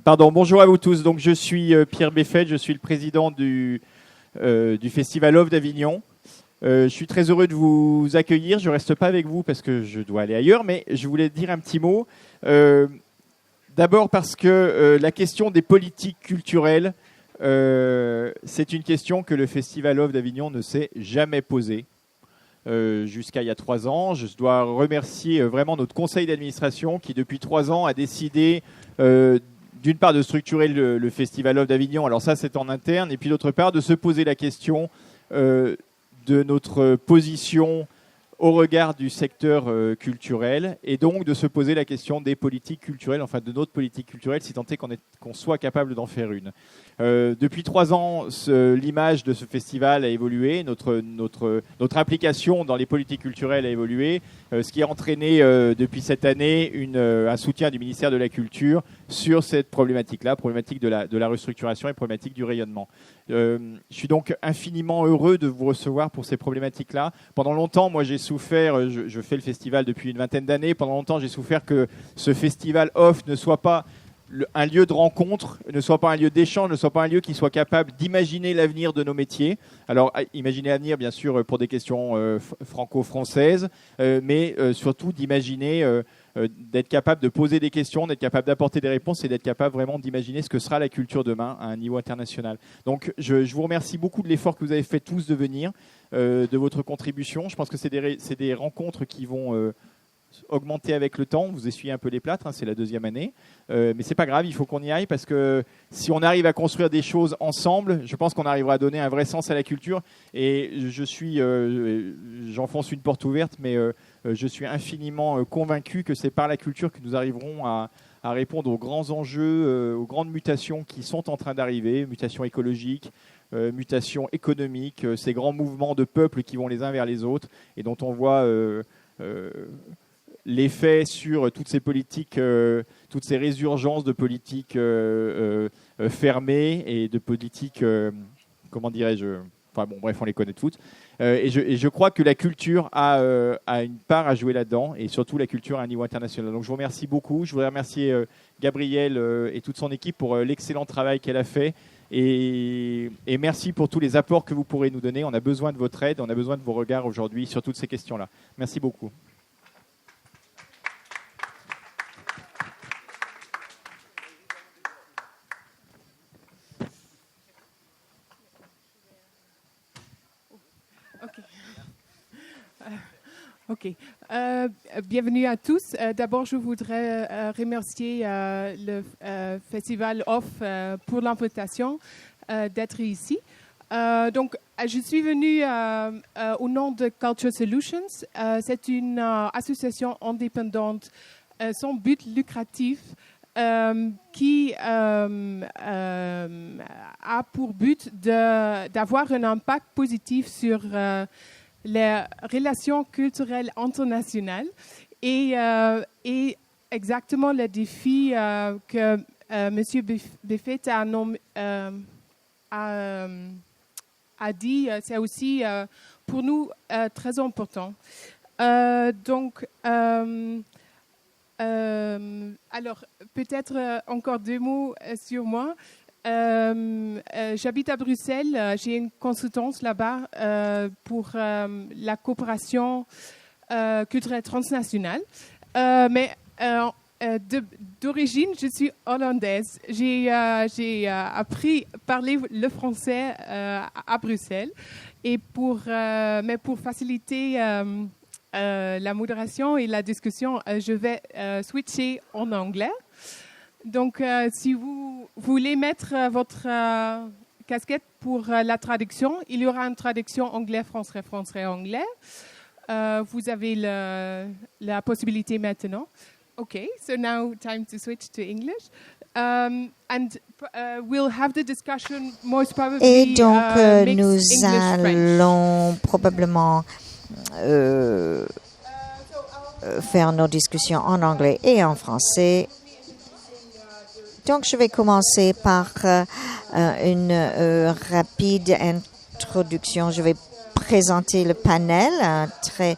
Pardon, bonjour à vous tous. Donc, je suis Pierre Beffet, je suis le président du Festival Off d'Avignon. Je suis très heureux de vous accueillir. Je ne reste pas avec vous parce que je dois aller ailleurs, mais je voulais dire un petit mot. D'abord parce que la question des politiques culturelles, c'est une question que le Festival Off d'Avignon ne s'est jamais posée. Jusqu'à il y a 3 ans. Je dois remercier vraiment notre conseil d'administration qui, depuis 3 ans, a décidé d'une part de structurer le Festival Off d'Avignon, alors ça c'est en interne, et puis d'autre part de se poser la question de notre position au regard du secteur culturel, et donc de se poser la question des politiques culturelles, enfin de notre politique culturelle, si tant est qu'on soit capable d'en faire une. Depuis 3 ans, l'image de ce festival a évolué, notre implication dans les politiques culturelles a évolué, ce qui a entraîné depuis cette année un soutien du ministère de la Culture sur cette problématique-là, problématique de la restructuration et problématique du rayonnement. Je suis donc infiniment heureux de vous recevoir pour ces problématiques-là. Pendant longtemps, moi j'ai souffert, je fais le festival depuis une 20aine d'années, pendant longtemps j'ai souffert que ce festival off ne soit pas un lieu de rencontre, ne soit pas un lieu d'échange, ne soit pas un lieu qui soit capable d'imaginer l'avenir de nos métiers. Alors, imaginer l'avenir, bien sûr, pour des questions franco-françaises, mais surtout d'imaginer, d'être capable de poser des questions, d'être capable d'apporter des réponses et d'être capable vraiment d'imaginer ce que sera la culture demain à un niveau international. Donc, je vous remercie beaucoup de l'effort que vous avez fait tous de venir, de votre contribution. Je pense que c'est des rencontres qui vont augmenter avec le temps. Vous essuyez un peu les plâtres, hein, c'est la 2e année. Mais c'est pas grave, il faut qu'on y aille parce que si on arrive à construire des choses ensemble, je pense qu'on arrivera à donner un vrai sens à la culture. Et j'enfonce une porte ouverte, mais je suis infiniment convaincu que c'est par la culture que nous arriverons à répondre aux grands enjeux, aux grandes mutations qui sont en train d'arriver, mutations écologiques, mutations économiques, ces grands mouvements de peuples qui vont les uns vers les autres et dont on voit l'effet sur toutes ces politiques, toutes ces résurgences de politiques fermées et de politiques, comment dirais-je, enfin bon, bref, on les connaît toutes. Et je crois que la culture a une part à jouer là-dedans, et surtout la culture à un niveau international. Donc je vous remercie beaucoup. Je voudrais remercier Gabrielle et toute son équipe pour l'excellent travail qu'elle a fait. Et merci pour tous les apports que vous pourrez nous donner. On a besoin de votre aide, on a besoin de vos regards aujourd'hui sur toutes ces questions-là. Merci beaucoup. Ok. Bienvenue à tous. D'abord, je voudrais remercier le Festival Off pour l'invitation d'être ici. Donc, je suis venue au nom de Culture Solutions. C'est une association indépendante sans but lucratif qui a pour but d'avoir un impact positif sur les relations culturelles internationales et exactement le défi que M. Beffet a dit, c'est aussi pour nous très important. Donc, alors, peut-être encore 2 mots sur moi. J'habite à Bruxelles, j'ai une consultance là-bas pour la coopération culturelle transnationale. Mais d'origine, je suis hollandaise. J'ai appris à parler le français à Bruxelles. Et mais pour faciliter la modération et la discussion, je vais switcher en anglais. Donc, si vous voulez mettre votre casquette pour la traduction, il y aura une traduction anglais-français, français-anglais. Vous avez la possibilité maintenant. Okay, so now time to switch to English. And we'll have the discussion most probably. Et donc, nous allons probablement faire nos discussions en anglais et en français. Donc, je vais commencer par une rapide introduction. Je vais présenter le panel très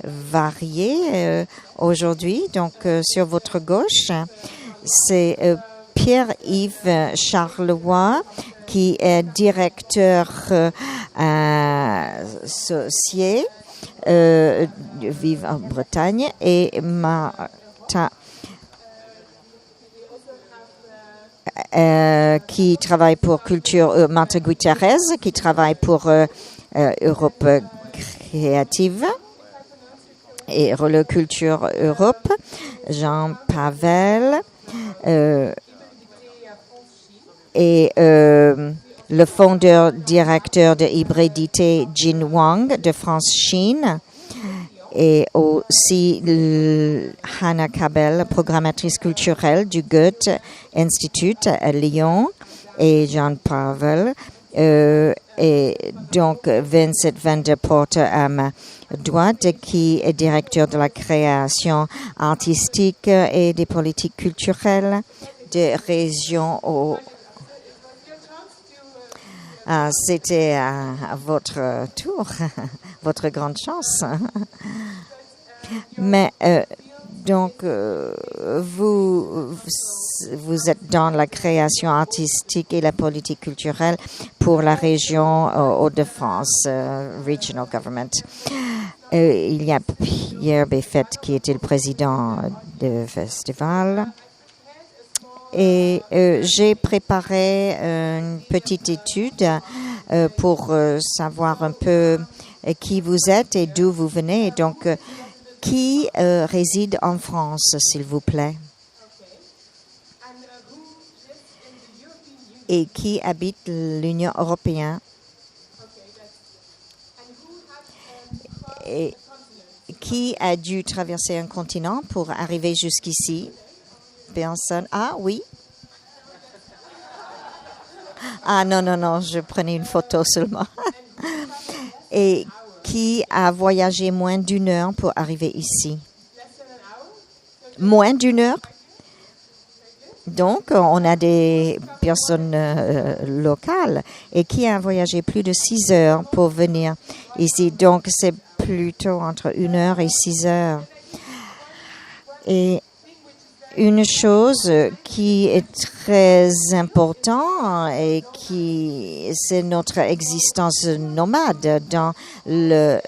varié aujourd'hui. Donc, sur votre gauche, c'est Pierre-Yves Charlevoix, qui est directeur associé Vive en Bretagne, et Martha qui travaille pour Culture, Martha Gutierrez, qui travaille pour Europe Créative et Relais Culture Europe, Jean Pavel et le fondeur directeur de Hybridité Jin Wang de France Chine, et aussi Hannah Cabell, programmatrice culturelle du Goethe Institute à Lyon, et Jean Pavel, et donc Vincent van der Poorten à ma droite, qui est directeur de la création artistique et des politiques culturelles des régions au... C'était à votre tour, votre grande chance. Mais donc, vous êtes dans la création artistique et la politique culturelle pour la région Hauts-de-France, Regional Government. Il y a Pierre Beffet qui était le président du festival. Et j'ai préparé une petite étude pour savoir un peu qui vous êtes et d'où vous venez. Et donc, qui réside en France, s'il vous plaît? Et qui habite l'Union européenne? Et qui a dû traverser un continent pour arriver jusqu'ici? Personne. Ah, oui. Ah, non, je prenais une photo seulement. Et qui a voyagé moins d'une heure pour arriver ici? Moins d'une heure? Donc, on a des personnes locales. Et qui a voyagé plus de 6 heures pour venir ici? Donc, c'est plutôt entre 1 heure et 6 heures. Et une chose qui est très importante et qui c'est notre existence nomade dans le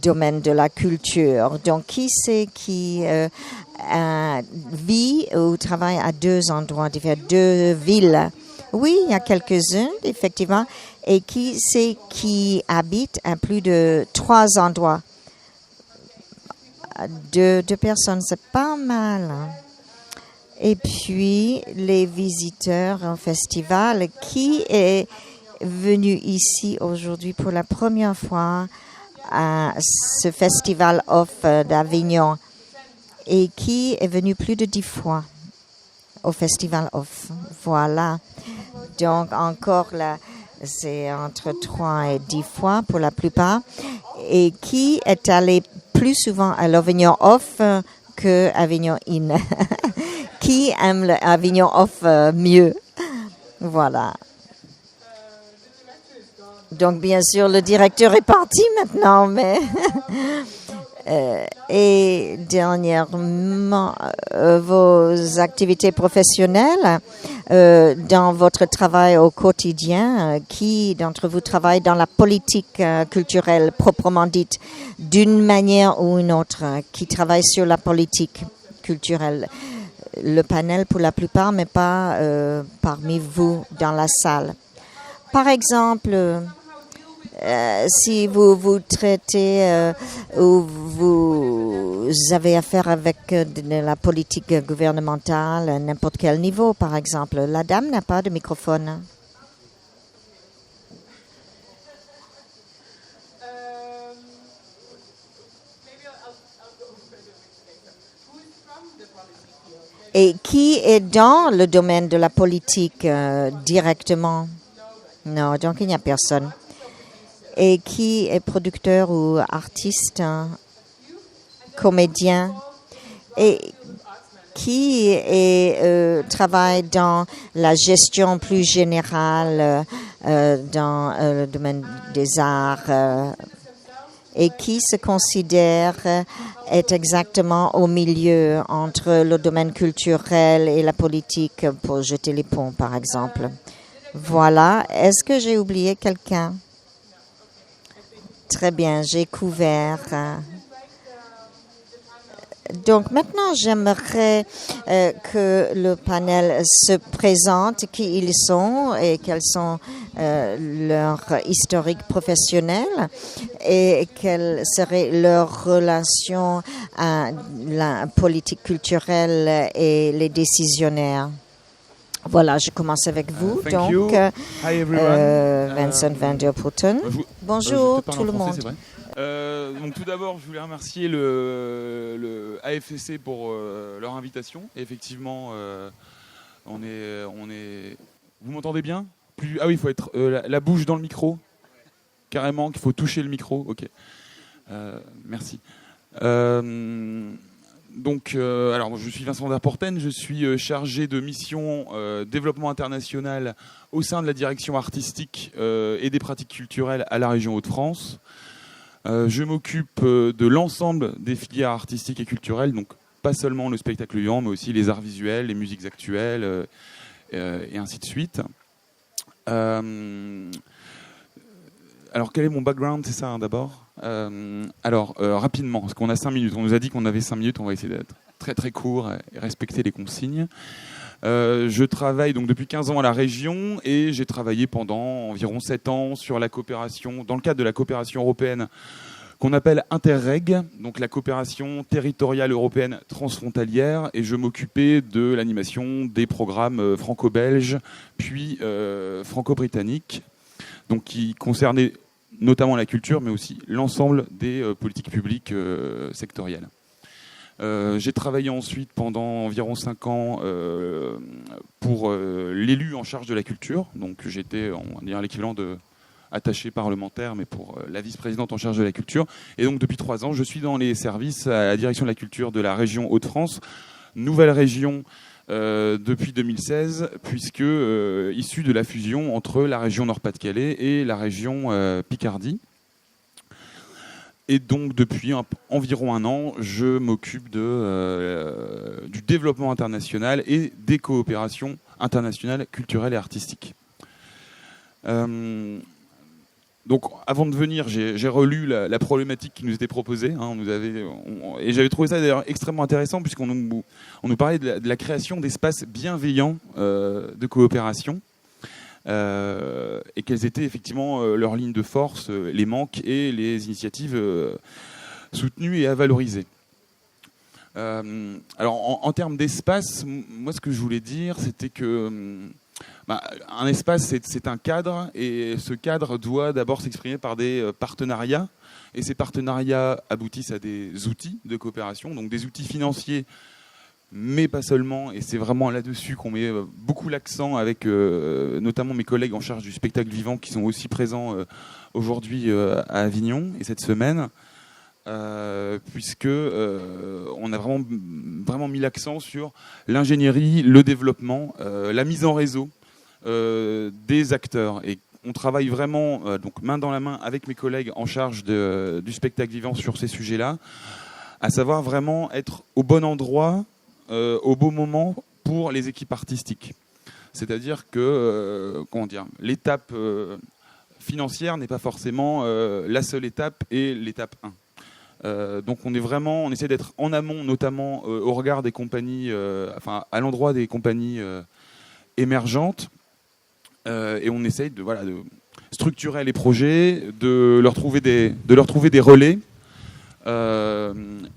domaine de la culture. Donc, qui c'est qui vit ou travaille à 2 endroits différents, 2 villes? Oui, il y a quelques-uns, effectivement. Et qui c'est qui habite à plus de 3 endroits? 2 personnes, c'est pas mal. Et puis, les visiteurs au festival, qui est venu ici aujourd'hui pour la première fois à ce festival off d'Avignon et qui est venu plus de 10 fois au festival off? Voilà. Donc, encore là, c'est entre 3 et 10 fois pour la plupart. Et qui est allé plus souvent à l'Avignon Off que Avignon In? Qui aime l'Avignon Off mieux? Voilà. Donc, bien sûr, le directeur est parti maintenant, mais... et dernièrement, vos activités professionnelles, dans votre travail au quotidien, qui d'entre vous travaille dans la politique culturelle proprement dite, d'une manière ou une autre, qui travaille sur la politique culturelle? Le panel pour la plupart, mais pas parmi vous dans la salle. Par exemple... si vous traitez ou vous avez affaire avec de la politique gouvernementale à n'importe quel niveau, par exemple. La dame n'a pas de microphone. Et qui est dans le domaine de la politique directement? Non, donc il n'y a personne. Et qui est producteur ou artiste, comédien, et qui travaille dans la gestion plus générale dans le domaine des arts, et qui se considère être exactement au milieu entre le domaine culturel et la politique pour jeter les ponts, par exemple. Voilà. Est-ce que j'ai oublié quelqu'un? Très bien, j'ai couvert. Donc maintenant, j'aimerais que le panel se présente, qui ils sont et quels sont leurs historiques professionnels et quelle serait leur relation à la politique culturelle et les décisionnaires. Voilà, je commence avec vous. Donc, Vincent van der Putten. Bonjour tout le monde. Donc tout d'abord, je voulais remercier le AFCC pour leur invitation. Et effectivement, on est. Vous m'entendez bien? Ah oui, il faut être la bouche dans le micro. Carrément, qu'il faut toucher le micro. Ok. Merci. Alors, je suis Vincent van der Putten, je suis chargé de mission développement international au sein de la direction artistique et des pratiques culturelles à la région Hauts-de-France. Je m'occupe de l'ensemble des filières artistiques et culturelles, donc pas seulement le spectacle vivant, mais aussi les arts visuels, les musiques actuelles, et ainsi de suite. Alors, quel est mon background, c'est ça, hein, d'abord. Rapidement, parce qu'on a 5 minutes. On nous a dit qu'on avait 5 minutes, on va essayer d'être très très court et respecter les consignes. Je travaille donc depuis 15 ans à la région et j'ai travaillé pendant environ 7 ans sur la coopération, dans le cadre de la coopération européenne qu'on appelle Interreg, donc la coopération territoriale européenne transfrontalière, et je m'occupais de l'animation des programmes franco-belges puis franco-britanniques, donc qui concernaient notamment la culture, mais aussi l'ensemble des politiques publiques sectorielles. J'ai travaillé ensuite pendant environ 5 ans pour l'élu en charge de la culture. Donc j'étais, on va dire, l'équivalent de attaché parlementaire, mais pour la vice-présidente en charge de la culture. Et donc depuis 3 ans, je suis dans les services à la direction de la culture de la région Hauts-de-France, nouvelle région depuis 2016, puisque issue de la fusion entre la région Nord-Pas-de-Calais et la région Picardie. Et donc, depuis environ 1 an, je m'occupe du développement international et des coopérations internationales, culturelles et artistiques. Donc, avant de venir, j'ai relu la problématique qui nous était proposée. Hein, et j'avais trouvé ça d'ailleurs extrêmement intéressant, puisqu'on nous parlait de la création d'espaces bienveillants de coopération. Et quelles étaient effectivement leurs lignes de force, les manques et les initiatives soutenues et à valoriser. Alors en termes d'espace, moi ce que je voulais dire, c'était que un espace c'est un cadre, et ce cadre doit d'abord s'exprimer par des partenariats, et ces partenariats aboutissent à des outils de coopération, donc des outils financiers, mais pas seulement, et c'est vraiment là-dessus qu'on met beaucoup l'accent avec notamment mes collègues en charge du spectacle vivant qui sont aussi présents aujourd'hui à Avignon et cette semaine, puisque on a vraiment mis l'accent sur l'ingénierie, le développement, la mise en réseau des acteurs. Et on travaille vraiment donc main dans la main avec mes collègues en charge du spectacle vivant sur ces sujets-là, à savoir vraiment être au bon endroit, au bon moment pour les équipes artistiques. C'est-à-dire que l'étape financière n'est pas forcément la seule étape et l'étape 1. Donc on essaie d'être en amont, notamment au regard des compagnies, à l'endroit des compagnies émergentes, et on essaye de structurer les projets, de leur trouver des relais.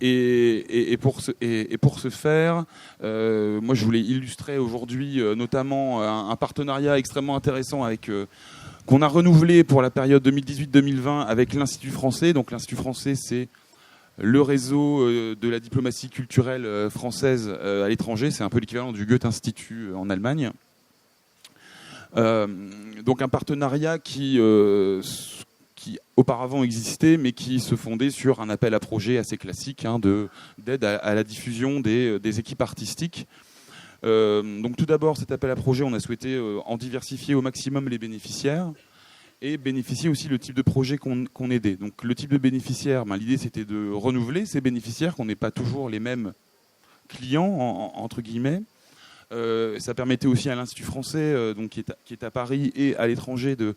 Et pour ce faire, moi je voulais illustrer aujourd'hui notamment un partenariat extrêmement intéressant qu'on a renouvelé pour la période 2018-2020 avec l'Institut français. Donc l'Institut français, c'est le réseau de la diplomatie culturelle française à l'étranger. C'est un peu l'équivalent du Goethe-Institut en Allemagne. Donc un partenariat qui auparavant existait, mais qui se fondait sur un appel à projet assez classique d'aide à la diffusion des équipes artistiques. Donc tout d'abord, cet appel à projet, on a souhaité en diversifier au maximum les bénéficiaires. et bénéficier aussi le type de projet qu'on aidait. Donc le type de bénéficiaire, l'idée c'était de renouveler ces bénéficiaires, qu'on n'ait pas toujours les mêmes clients, entre guillemets. Ça permettait aussi à l'Institut français, donc, qui est à Paris et à l'étranger, de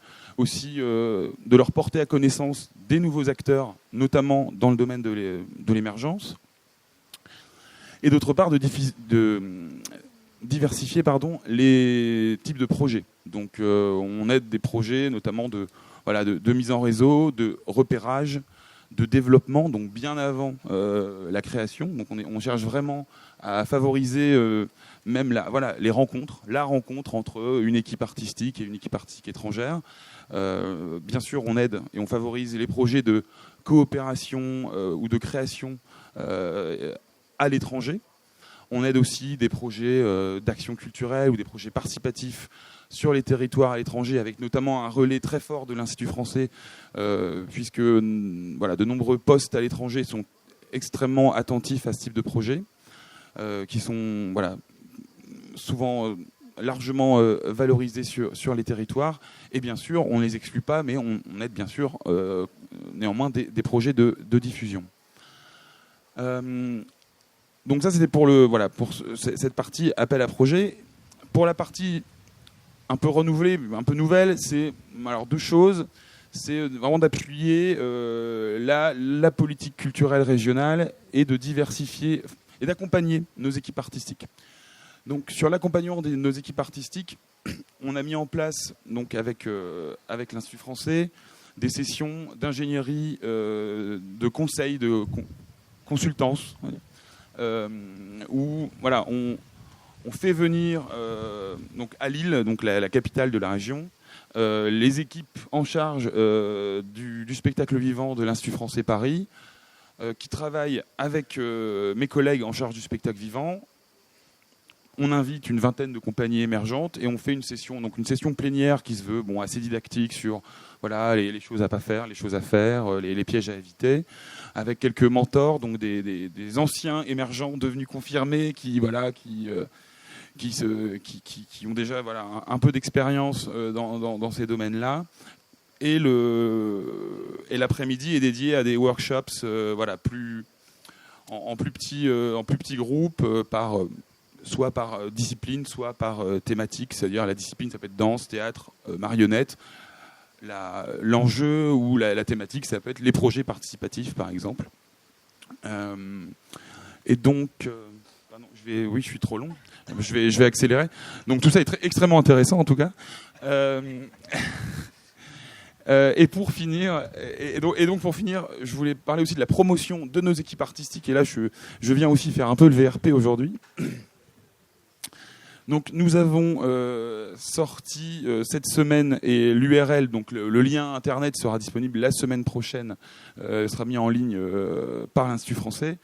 leur porter à connaissance des nouveaux acteurs, notamment dans le domaine de l'émergence. Et d'autre part, de diversifier les types de projets. Donc on aide des projets notamment de mise en réseau, de repérage, de développement, donc bien avant la création. Donc on cherche vraiment à favoriser même les rencontres, la rencontre entre une équipe artistique et une équipe artistique étrangère. Bien sûr, on aide et on favorise les projets de coopération ou de création à l'étranger. On aide aussi des projets d'action culturelle ou des projets participatifs sur les territoires à l'étranger, avec notamment un relais très fort de l'Institut français, puisque de nombreux postes à l'étranger sont extrêmement attentifs à ce type de projet, qui sont souvent largement valorisés sur les territoires. Et bien sûr, on ne les exclut pas, mais on aide bien sûr néanmoins des projets de diffusion. Donc ça, c'était pour cette partie appel à projet. Pour la partie un peu renouvelée, un peu nouvelle, c'est deux choses. C'est vraiment d'appuyer la politique culturelle régionale et de diversifier et d'accompagner nos équipes artistiques. Donc sur l'accompagnement de nos équipes artistiques, on a mis en place, donc avec l'Institut français, des sessions d'ingénierie, de conseils, de consultance, où on fait venir donc à Lille, donc la capitale de la région, les équipes en charge du spectacle vivant de l'Institut français Paris, qui travaillent avec mes collègues en charge du spectacle vivant. On invite une vingtaine de compagnies émergentes et on fait une session plénière qui se veut assez didactique sur les choses à pas faire, les choses à faire, les pièges à éviter, avec quelques mentors, donc des anciens émergents devenus confirmés qui ont déjà un peu d'expérience dans ces domaines-là. Et l'après-midi est dédié à des workshops en plus petits groupes, soit par discipline, soit par thématique. C'est-à-dire la discipline, ça peut être danse, théâtre, marionnette. L'enjeu ou la thématique, ça peut être les projets participatifs, par exemple. Et donc... je suis trop long. Je vais accélérer. Donc tout ça est extrêmement intéressant en tout cas. Et pour finir, pour finir, je voulais parler aussi de la promotion de nos équipes artistiques. Et là, je viens aussi faire un peu le VRP aujourd'hui. Donc nous avons sorti cette semaine, et l'URL, donc le lien internet sera disponible la semaine prochaine, sera mis en ligne par l'Institut français.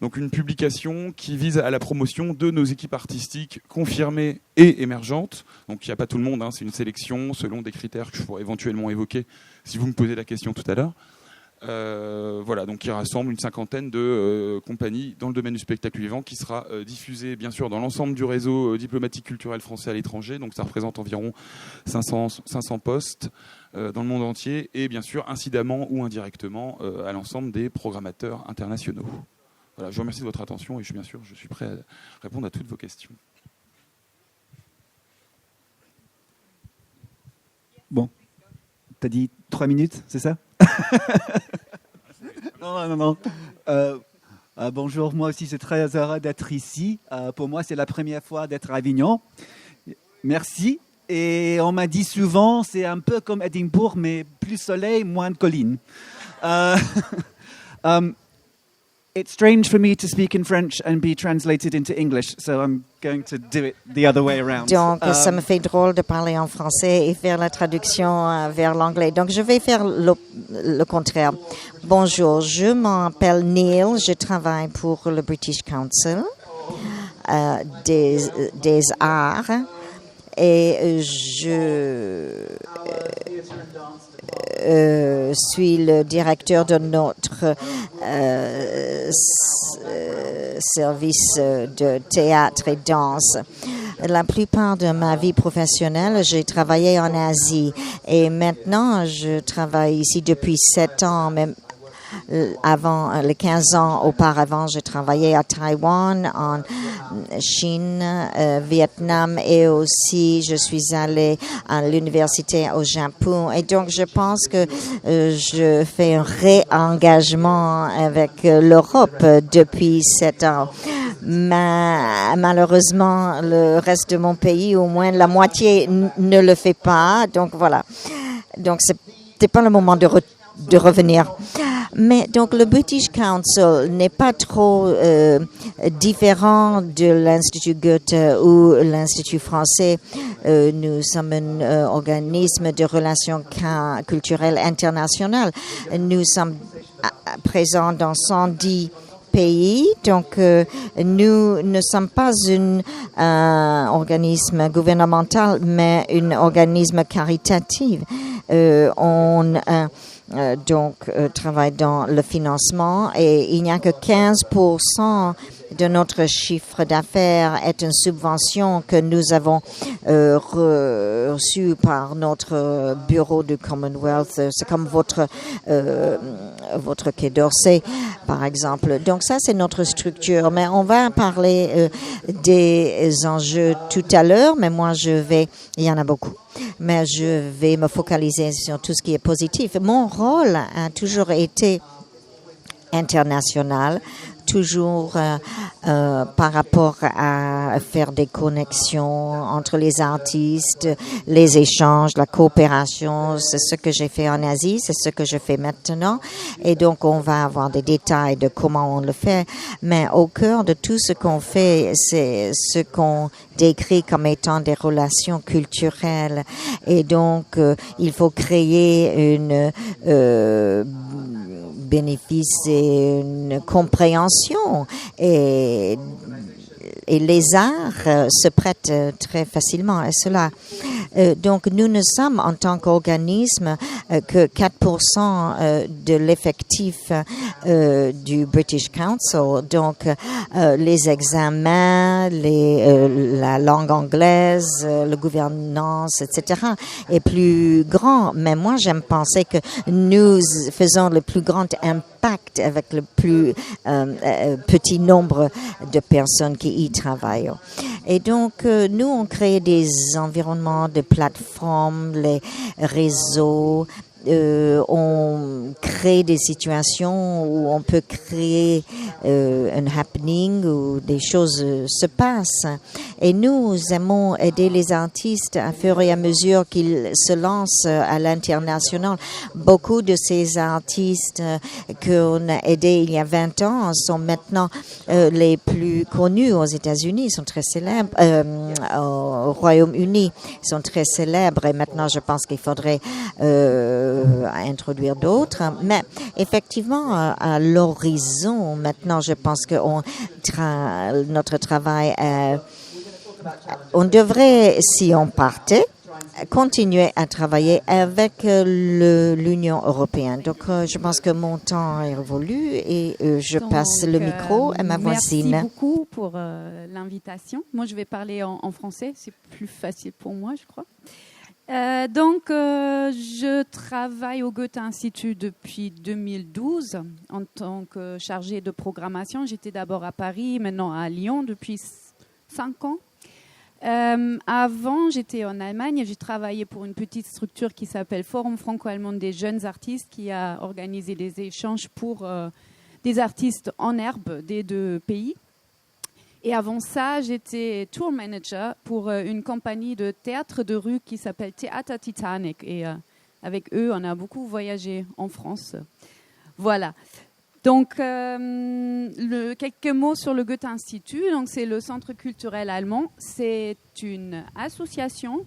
Donc une publication qui vise à la promotion de nos équipes artistiques confirmées et émergentes. Donc il n'y a pas tout le monde, c'est une sélection selon des critères que je pourrais éventuellement évoquer si vous me posez la question tout à l'heure. Donc qui rassemble une cinquantaine de compagnies dans le domaine du spectacle vivant, qui sera diffusé bien sûr dans l'ensemble du réseau diplomatique culturel français à l'étranger. Donc ça représente environ 500 postes dans le monde entier, et bien sûr incidemment ou indirectement à l'ensemble des programmateurs internationaux. Voilà, je vous remercie de votre attention et je suis prêt à répondre à toutes vos questions. Bon, t'as dit 3 minutes, c'est ça? Non. Bonjour, moi aussi c'est très heureux d'être ici. Pour moi c'est la première fois d'être à Avignon. Merci. Et on m'a dit souvent, c'est un peu comme Édimbourg, mais plus soleil, moins de collines. It's strange for me to speak in French and be translated into English, so I'm going to do it the other way around. Donc, ça me fait drôle de parler en français et faire la traduction vers l'anglais. Donc, je vais faire le contraire. Bonjour, je m'appelle Neil, je travaille pour le British Council des arts et je suis le directeur de notre service de théâtre et danse. La plupart de ma vie professionnelle, j'ai travaillé en Asie et maintenant je travaille ici depuis 7 ans, même avant les 15 ans auparavant, j'ai travaillé à Taïwan, en Chine, Vietnam et aussi je suis allée à l'université au Japon. Et donc je pense que je fais un réengagement avec l'Europe depuis 7 ans. Mais malheureusement, le reste de mon pays, au moins la moitié, ne le fait pas. Donc voilà. Donc c'est pas le moment de revenir. Mais donc le British Council n'est pas trop différent de l'Institut Goethe ou l'Institut français. Nous sommes un organisme de relations culturelles internationales. Nous sommes présents dans 110 pays, donc nous ne sommes pas un organisme gouvernemental, mais un organisme caritatif. On travaille dans le financement et il n'y a que 15% de notre chiffre d'affaires est une subvention que nous avons reçue par notre bureau du Commonwealth. C'est comme votre Quai d'Orsay, par exemple. Donc ça, c'est notre structure. Mais on va parler des enjeux tout à l'heure, mais moi, il y en a beaucoup. Mais je vais me focaliser sur tout ce qui est positif. Mon rôle a toujours été international, toujours par rapport à faire des connexions entre les artistes, les échanges, la coopération. C'est ce que j'ai fait en Asie, c'est ce que je fais maintenant. Et donc, on va avoir des détails de comment on le fait. Mais au cœur de tout ce qu'on fait, c'est ce qu'on décrit comme étant des relations culturelles. Et donc, il faut créer une bénéfice et une compréhension et les arts se prêtent très facilement à cela. Donc, nous ne sommes en tant qu'organisme que 4% de l'effectif du British Council. Donc, les examens, la langue anglaise, la gouvernance, etc. est plus grand. Mais moi, j'aime penser que nous faisons le plus grand impact avec le plus petit nombre de personnes qui y travaillent. Et donc, nous, on crée des environnements de plateformes, les réseaux, on crée des situations où on peut créer un happening, où des choses se passent. Et nous aimons aider les artistes à fur et à mesure qu'ils se lancent à l'international. Beaucoup de ces artistes qu'on a aidés il y a 20 ans sont maintenant les plus connus aux États-Unis, sont très célèbres, au Royaume-Uni, sont très célèbres. Et maintenant, je pense qu'il faudrait à introduire d'autres. Mais effectivement, à l'horizon, maintenant, je pense que notre travail, on devrait, si on partait, continuer à travailler avec l'Union européenne. Donc, je pense que mon temps est révolu et je passe le micro à ma voisine. Merci beaucoup pour l'invitation. Moi, je vais parler en français. C'est plus facile pour moi, je crois. Je travaille au Goethe Institut depuis 2012 en tant que chargée de programmation. J'étais d'abord à Paris, maintenant à Lyon depuis 5 ans. Avant, j'étais en Allemagne et j'ai travaillé pour une petite structure qui s'appelle Forum franco-allemand des jeunes artistes qui a organisé des échanges pour des artistes en herbe des 2 pays. Et avant ça, j'étais tour manager pour une compagnie de théâtre de rue qui s'appelle Théâtre Titanic. Et avec eux, on a beaucoup voyagé en France. Voilà. Donc, quelques mots sur le Goethe Institut. Donc, c'est le Centre culturel allemand. C'est une association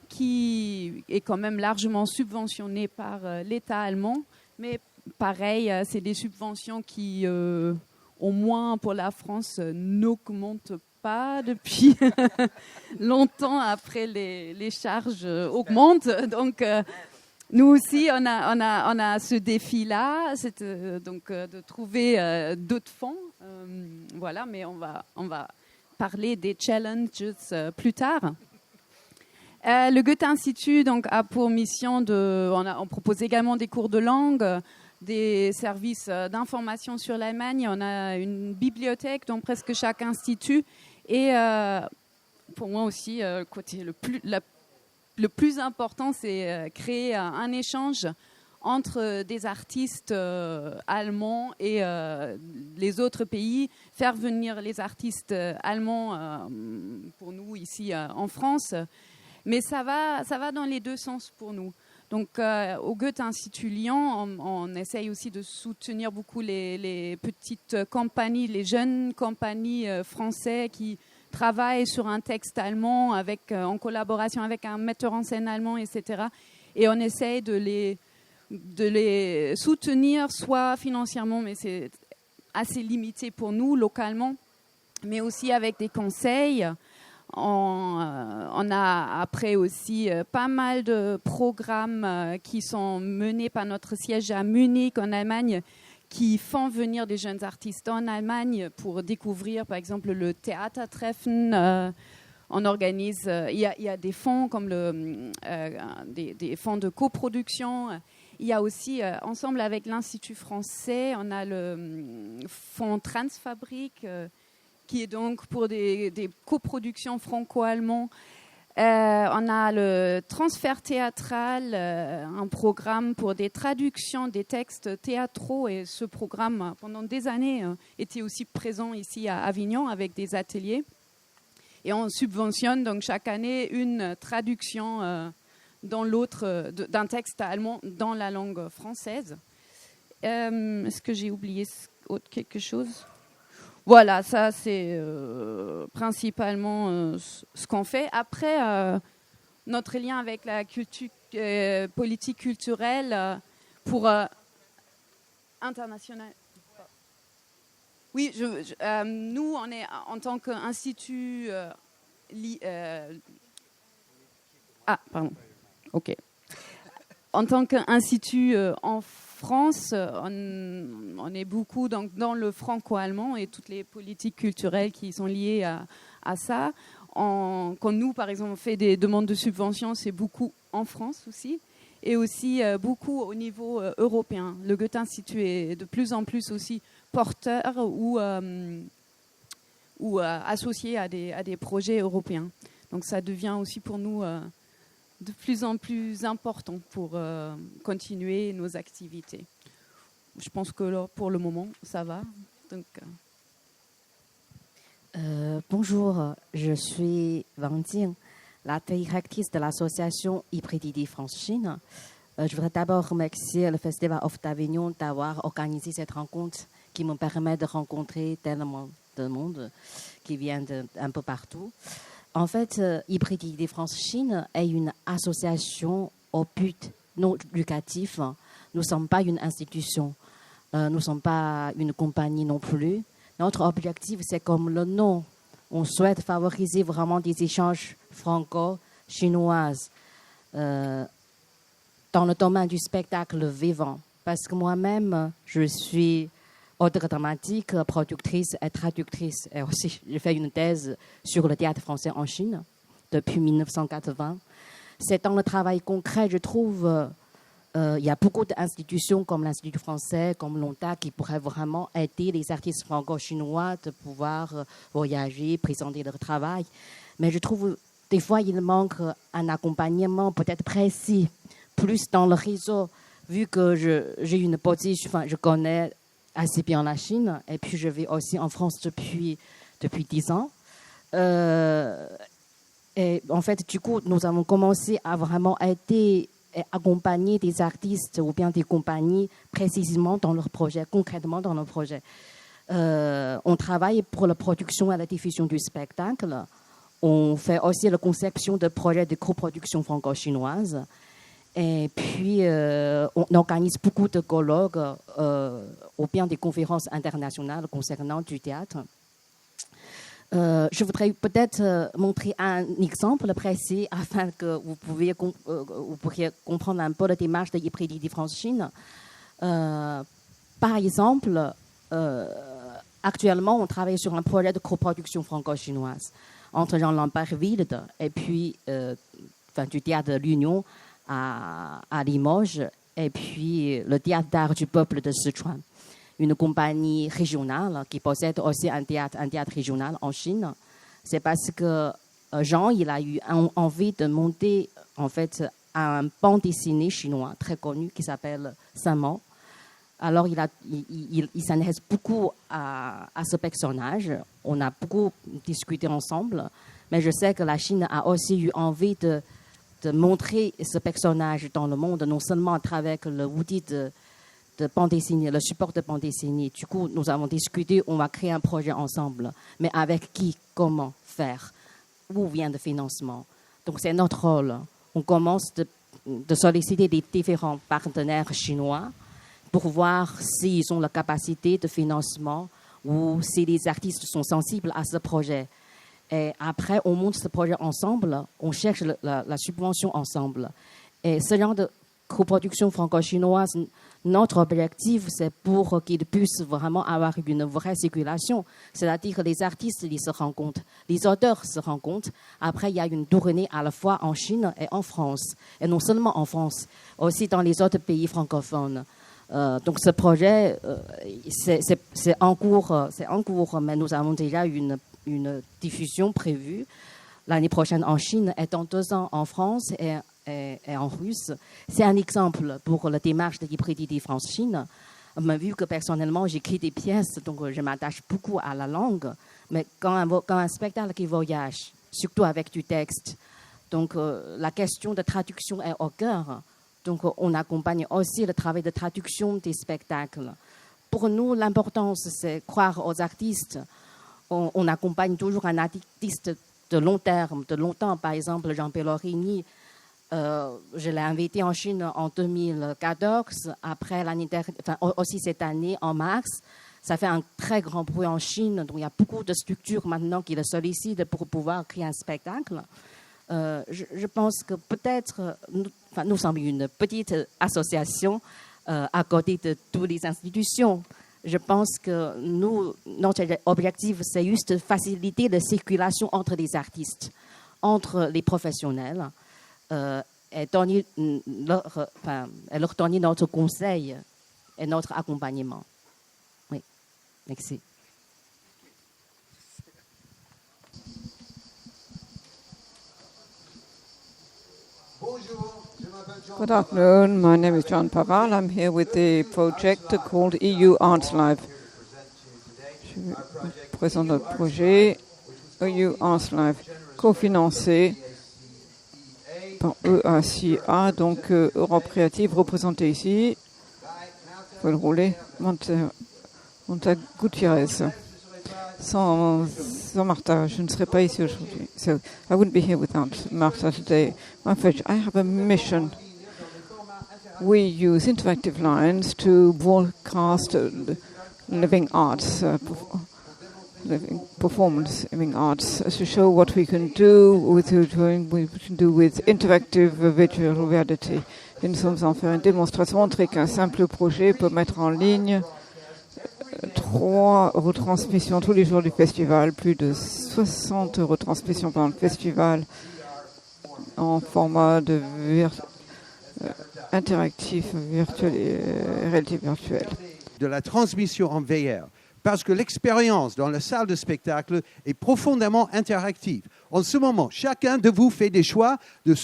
qui est quand même largement subventionnée par l'État allemand. Mais pareil, c'est des subventions qui... au moins pour la France, n'augmente pas depuis longtemps après les charges augmentent. Donc, nous aussi, on a ce défi-là, de trouver d'autres fonds. Voilà, mais on va parler des challenges plus tard. Le Goethe-Institut donc, a pour mission on propose également des cours de langue, des services d'information sur l'Allemagne. On a une bibliothèque dans presque chaque institut. Et pour moi aussi, côté le plus important, c'est créer un échange entre des artistes allemands et les autres pays, faire venir les artistes allemands pour nous ici en France. Mais ça va dans les deux sens pour nous. Donc, au Goethe-Institut Lyon, on essaye aussi de soutenir beaucoup les petites compagnies, les jeunes compagnies françaises qui travaillent sur un texte allemand en collaboration avec un metteur en scène allemand, etc. Et on essaye de les soutenir, soit financièrement, mais c'est assez limité pour nous localement, mais aussi avec des conseils. On a après aussi pas mal de programmes qui sont menés par notre siège à Munich, en Allemagne, qui font venir des jeunes artistes en Allemagne pour découvrir, par exemple, le Theatertreffen. On organise, il y a des fonds comme des fonds de coproduction. Il y a aussi, ensemble avec l'Institut français, on a le fonds Transfabrique, qui est donc pour des coproductions franco-allemandes. On a le transfert théâtral, un programme pour des traductions des textes théâtraux. Et ce programme, pendant des années, était aussi présent ici à Avignon avec des ateliers. Et on subventionne donc chaque année une traduction dans d'un texte allemand dans la langue française. Est-ce que j'ai oublié quelque chose ? Voilà, ça c'est principalement ce qu'on fait. Après, notre lien avec la politique culturelle pour internationale. Oui, nous, on est en tant qu'institut... OK. En tant qu'institut en France, on est beaucoup dans le franco-allemand et toutes les politiques culturelles qui sont liées à ça. Quand nous, par exemple, on fait des demandes de subventions, c'est beaucoup en France aussi, et aussi beaucoup au niveau européen. Le Goethe-Institut est de plus en plus aussi porteur ou associé à des projets européens. Donc ça devient aussi pour nous de plus en plus important pour continuer nos activités. Je pense que là, pour le moment, ça va. Donc, bonjour, je suis Wang Jing, la directrice de l'association Hybridité France-Chine. Je voudrais d'abord remercier le Festival of d'Avignon d'avoir organisé cette rencontre qui me permet de rencontrer tellement de monde qui vient d'un peu partout. En fait, Hybridité France-Chine est une association au but non lucratif. Nous ne sommes pas une institution. Nous ne sommes pas une compagnie non plus. Notre objectif, c'est comme le nom. On souhaite favoriser vraiment des échanges franco-chinois dans le domaine du spectacle vivant. Parce que moi-même, je suis auteure dramatique, productrice et traductrice. Et aussi, j'ai fait une thèse sur le théâtre français en Chine depuis 1980. C'est dans le travail concret, je trouve, il y a beaucoup d'institutions comme l'Institut français, comme l'ONTA, qui pourraient vraiment aider les artistes franco-chinois de pouvoir voyager, présenter leur travail. Mais je trouve, des fois, il manque un accompagnement peut-être précis, plus dans le réseau, vu que j'ai une position, enfin, je connais assez bien la Chine, et puis je vais aussi en France depuis 10 ans. Et en fait, du coup, nous avons commencé à vraiment aider et accompagner des artistes ou bien des compagnies précisément dans leurs projets, concrètement dans leurs projets. On travaille pour la production et la diffusion du spectacle. On fait aussi la conception de projets de coproduction franco-chinoise. Et puis, on organise beaucoup de colloques ou bien des conférences internationales concernant du théâtre. Je voudrais peut-être montrer un exemple précis afin que vous pourriez comprendre un peu la démarche de Hybridité France-Chine. Par exemple, actuellement, on travaille sur un projet de coproduction franco-chinoise entre Jean Lambertville et puis du théâtre de l'Union à Limoges et puis le théâtre d'art du peuple de Sichuan, une compagnie régionale qui possède aussi un théâtre régional en Chine. C'est parce que Jean, il a eu envie de monter en fait un bande dessinée chinois très connu qui s'appelle Saint-Mao. Alors il s'intéresse beaucoup à ce personnage. On a beaucoup discuté ensemble, mais je sais que la Chine a aussi eu envie de montrer ce personnage dans le monde, non seulement à travers l'outil de bande dessinée, le support de bande dessinée. Du coup, nous avons discuté, on va créer un projet ensemble, mais avec qui, comment faire, où vient le financement. Donc c'est notre rôle. On commence de solliciter les différents partenaires chinois pour voir s'ils ont la capacité de financement ou si les artistes sont sensibles à ce projet. Et après, on monte ce projet ensemble, on cherche la subvention ensemble. Et ce genre de coproduction franco-chinoise, notre objectif, c'est pour qu'ils puissent vraiment avoir une vraie circulation. C'est-à-dire que les artistes ils se rencontrent, les auteurs se rencontrent. Après, il y a une tournée à la fois en Chine et en France. Et non seulement en France, aussi dans les autres pays francophones. Donc ce projet, c'est en cours, mais nous avons déjà une diffusion prévue l'année prochaine en Chine et dans 2 ans en France et en russe. C'est un exemple pour la démarche de l'hybridité France-Chine. Mais vu que personnellement j'écris des pièces, donc je m'attache beaucoup à la langue, mais quand un spectacle qui voyage, surtout avec du texte, donc la question de traduction est au cœur. Donc on accompagne aussi le travail de traduction des spectacles. Pour nous, l'importance, c'est croire aux artistes. On accompagne toujours un artiste de long terme, de longtemps. Par exemple, Jean Pellegrini, je l'ai invité en Chine en 2014. Après aussi cette année, en mars, ça fait un très grand bruit en Chine. Donc il y a beaucoup de structures maintenant qui le sollicitent pour pouvoir créer un spectacle. Je pense que peut-être, nous sommes une petite association à côté de toutes les institutions. Je pense que notre objectif, c'est juste faciliter la circulation entre les artistes, entre les professionnels, et leur donner notre conseil et notre accompagnement. Oui, merci. Good afternoon. My name is John Paval. I'm here with the project called EU Arts Live. Je vous présente notre projet EU Arts Live, cofinancé par EACA, donc Europe Créative, représentée ici. Vous pouvez le rouler. Monta Gutiérrez. Sans Martha, je ne serais pas ici aujourd'hui. So I wouldn't be here without Martha today. I have a mission. We use interactive lines to broadcast living arts, living performance, living arts, to show what we can do with interactive virtual reality. Et nous sommes en faire une démonstration, montrer qu'un simple projet peut mettre en ligne 3 retransmissions tous les jours du festival, plus de 60 retransmissions pendant le festival en format de interactif, virtuel et réalité virtuelle. De la transmission en VR, parce que l'expérience dans la salle de spectacle est profondément interactive. En ce moment, chacun de vous fait des choix de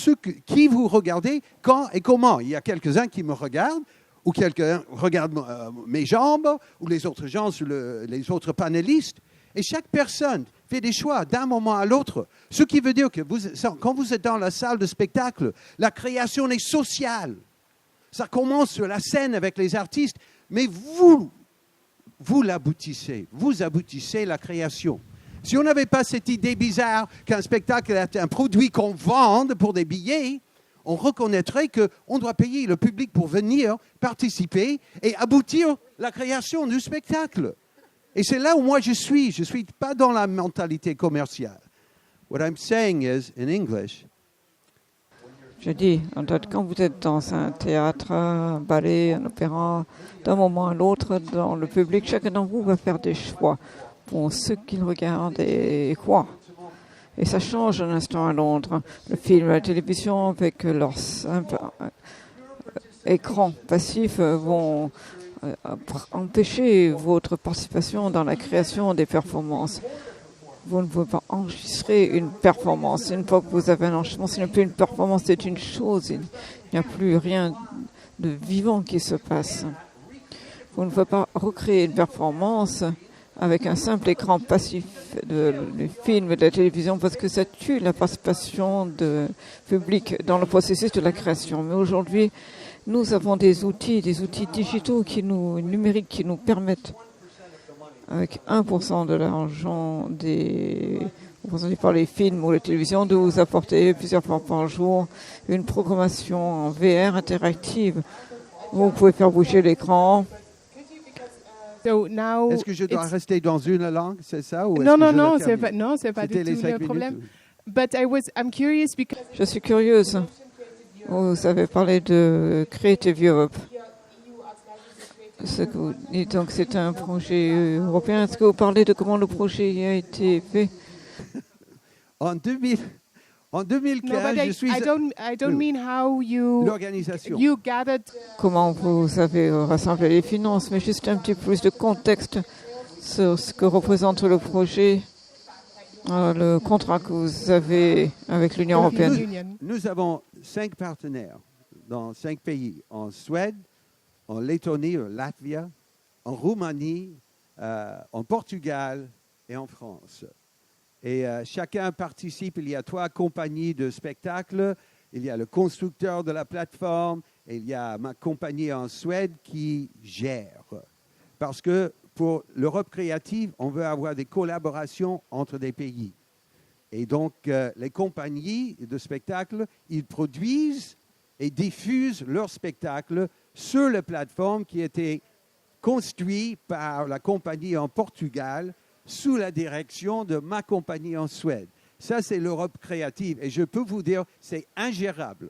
qui vous regardez, quand et comment. Il y a quelques-uns qui me regardent, ou quelqu'un regarde mes jambes, ou les autres gens, les autres panélistes. Et chaque personne fait des choix d'un moment à l'autre. Ce qui veut dire que quand vous êtes dans la salle de spectacle, la création est sociale. Ça commence sur la scène avec les artistes, mais vous l'aboutissez. Vous aboutissez la création. Si on n'avait pas cette idée bizarre qu'un spectacle est un produit qu'on vende pour des billets, on reconnaîtrait qu'on doit payer le public pour venir participer et aboutir la création du spectacle. Et c'est là où moi je suis. Je ne suis pas dans la mentalité commerciale. What I'm saying is, in English, Je dis, quand vous êtes dans un théâtre, un ballet, un opéra, d'un moment à l'autre, dans le public, chacun d'entre vous va faire des choix pour ce qu'il regarde et quoi. Et ça change d'un instant à l'autre. Le film, la télévision, avec leur simple écran passif, vont empêcher votre participation dans la création des performances. Vous ne pouvez pas enregistrer une performance. Une fois que vous avez un enregistrement, ce n'est plus une performance, c'est une chose. Il n'y a plus rien de vivant qui se passe. Vous ne pouvez pas recréer une performance avec un simple écran passif de film et de la télévision parce que ça tue la participation du public dans le processus de la création. Mais aujourd'hui, nous avons des outils digitaux numériques qui nous permettent, avec 1% de l'argent par les films ou la télévision, de vous apporter plusieurs fois par jour une programmation en VR interactive. Vous pouvez faire bouger l'écran. Est-ce que je dois rester dans une langue, c'est ça? Ou Non, c'est pas du tout le problème. Je suis curieuse. Vous avez parlé de Creative Europe. Donc c'est un projet européen. Est-ce que vous parlez de comment le projet a été fait? En 2015, je suis I don't mean how l'organisation. You gathered. Comment vous avez rassemblé les finances, mais juste un petit peu plus de contexte sur ce que représente le projet, le contrat que vous avez avec l'Union européenne. Nous avons 5 partenaires dans 5 pays, en Suède, en Lettonie, en Latvie, en Roumanie, en Portugal et en France. Et chacun participe. Il y a 3 compagnies de spectacles. Il y a le constructeur de la plateforme. Et il y a ma compagnie en Suède qui gère. Parce que pour l'Europe créative, on veut avoir des collaborations entre des pays. Et donc, les compagnies de spectacles, ils produisent et diffusent leurs spectacles sur la plateforme qui a été construite par la compagnie en Portugal sous la direction de ma compagnie en Suède. Ça, c'est l'Europe créative. Et je peux vous dire, c'est ingérable.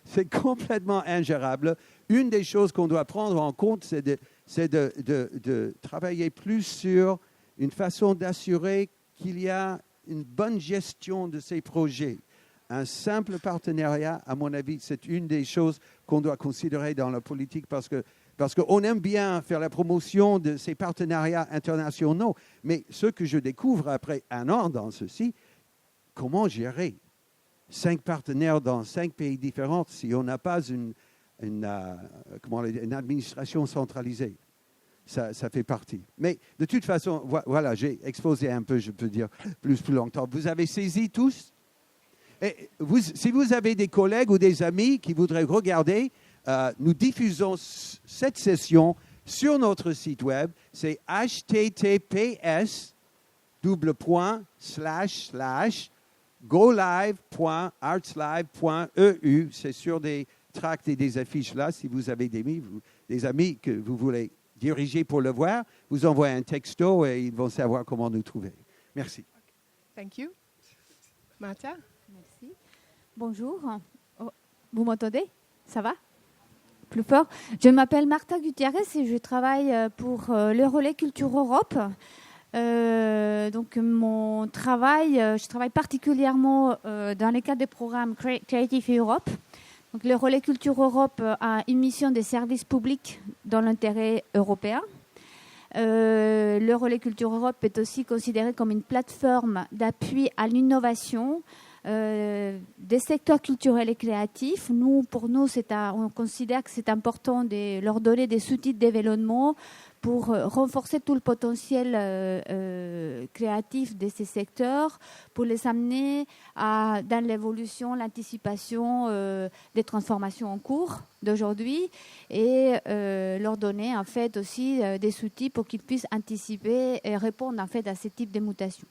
C'est complètement ingérable. Une des choses qu'on doit prendre en compte, c'est de travailler plus sur une façon d'assurer qu'il y a une bonne gestion de ces projets. Un simple partenariat, à mon avis, c'est une des choses qu'on doit considérer dans la politique parce qu'on aime bien faire la promotion de ces partenariats internationaux. Mais ce que je découvre après un an dans ceci, comment gérer 5 partenaires dans 5 pays différents si on n'a pas une administration centralisée? Ça fait partie. Mais de toute façon, voilà, j'ai exposé un peu, je peux dire, plus longtemps. Vous avez saisi tous? Et si vous avez des collègues ou des amis qui voudraient regarder, nous diffusons cette session sur notre site web. C'est https://golive.artslive.eu. C'est sur des tracts et des affiches là. Si vous avez des amis que vous voulez diriger pour le voir, vous envoyez un texto et ils vont savoir comment nous trouver. Merci. Thank you. Martha? Merci. Bonjour. Oh, vous m'entendez? Ça va? Plus fort. Je m'appelle Martha Gutiérrez et je travaille pour le Relais Culture Europe. Donc mon travail, je travaille particulièrement dans le cadre des programmes Creative Europe. Donc le Relais Culture Europe a une mission de service public dans l'intérêt européen. Le Relais Culture Europe est aussi considéré comme une plateforme d'appui à l'innovation des secteurs culturels et créatifs. Pour nous, on considère que c'est important de leur donner des outils de développement pour renforcer tout le potentiel créatif de ces secteurs, pour les amener dans l'évolution, l'anticipation des transformations en cours d'aujourd'hui et leur donner en fait aussi des outils pour qu'ils puissent anticiper et répondre en fait à ce type de mutations.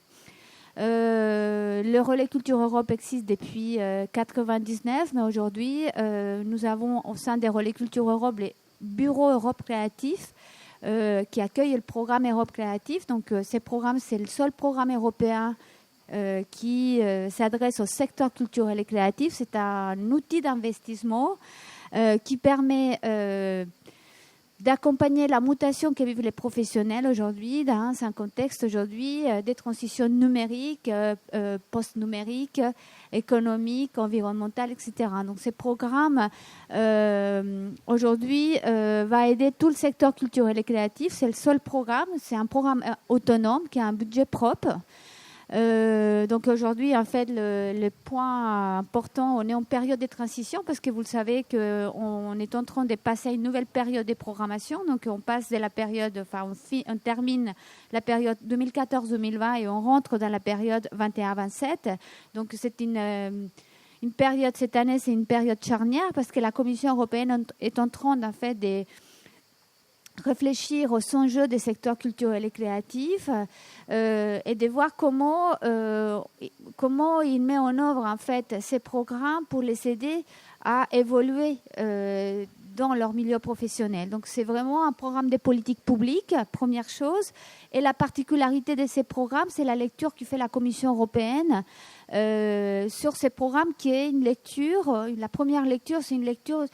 Le Relais Culture Europe existe depuis 1999, mais aujourd'hui, nous avons au sein des Relais Culture Europe les bureaux Europe Créatif qui accueillent le programme Europe Créatif. Donc, ces programmes, c'est le seul programme européen qui s'adresse au secteur culturel et créatif. C'est un outil d'investissement qui permet d'accompagner la mutation que vivent les professionnels aujourd'hui dans un contexte aujourd'hui des transitions numériques, post-numériques, économiques, environnementales, etc. Donc ces programmes aujourd'hui va aider tout le secteur culturel et créatif. C'est le seul programme, c'est un programme autonome qui a un budget propre. Donc aujourd'hui, en fait, le point important, on est en période de transition parce que vous le savez qu'on est en train de passer à une nouvelle période de programmation. Donc on passe de la période, on termine la période 2014-2020 et on rentre dans la période 21-27. Donc c'est une période, cette année, c'est une période charnière parce que la Commission européenne est en train, en fait, de réfléchir aux enjeux des secteurs culturels et créatifs et de voir comment il met en œuvre en fait ces programmes pour les aider à évoluer dans leur milieu professionnel. Donc c'est vraiment un programme de politique publique, première chose. Et la particularité de ces programmes, c'est la lecture que fait la Commission européenne sur ces programmes, qui est une lecture. La première lecture, c'est une lecture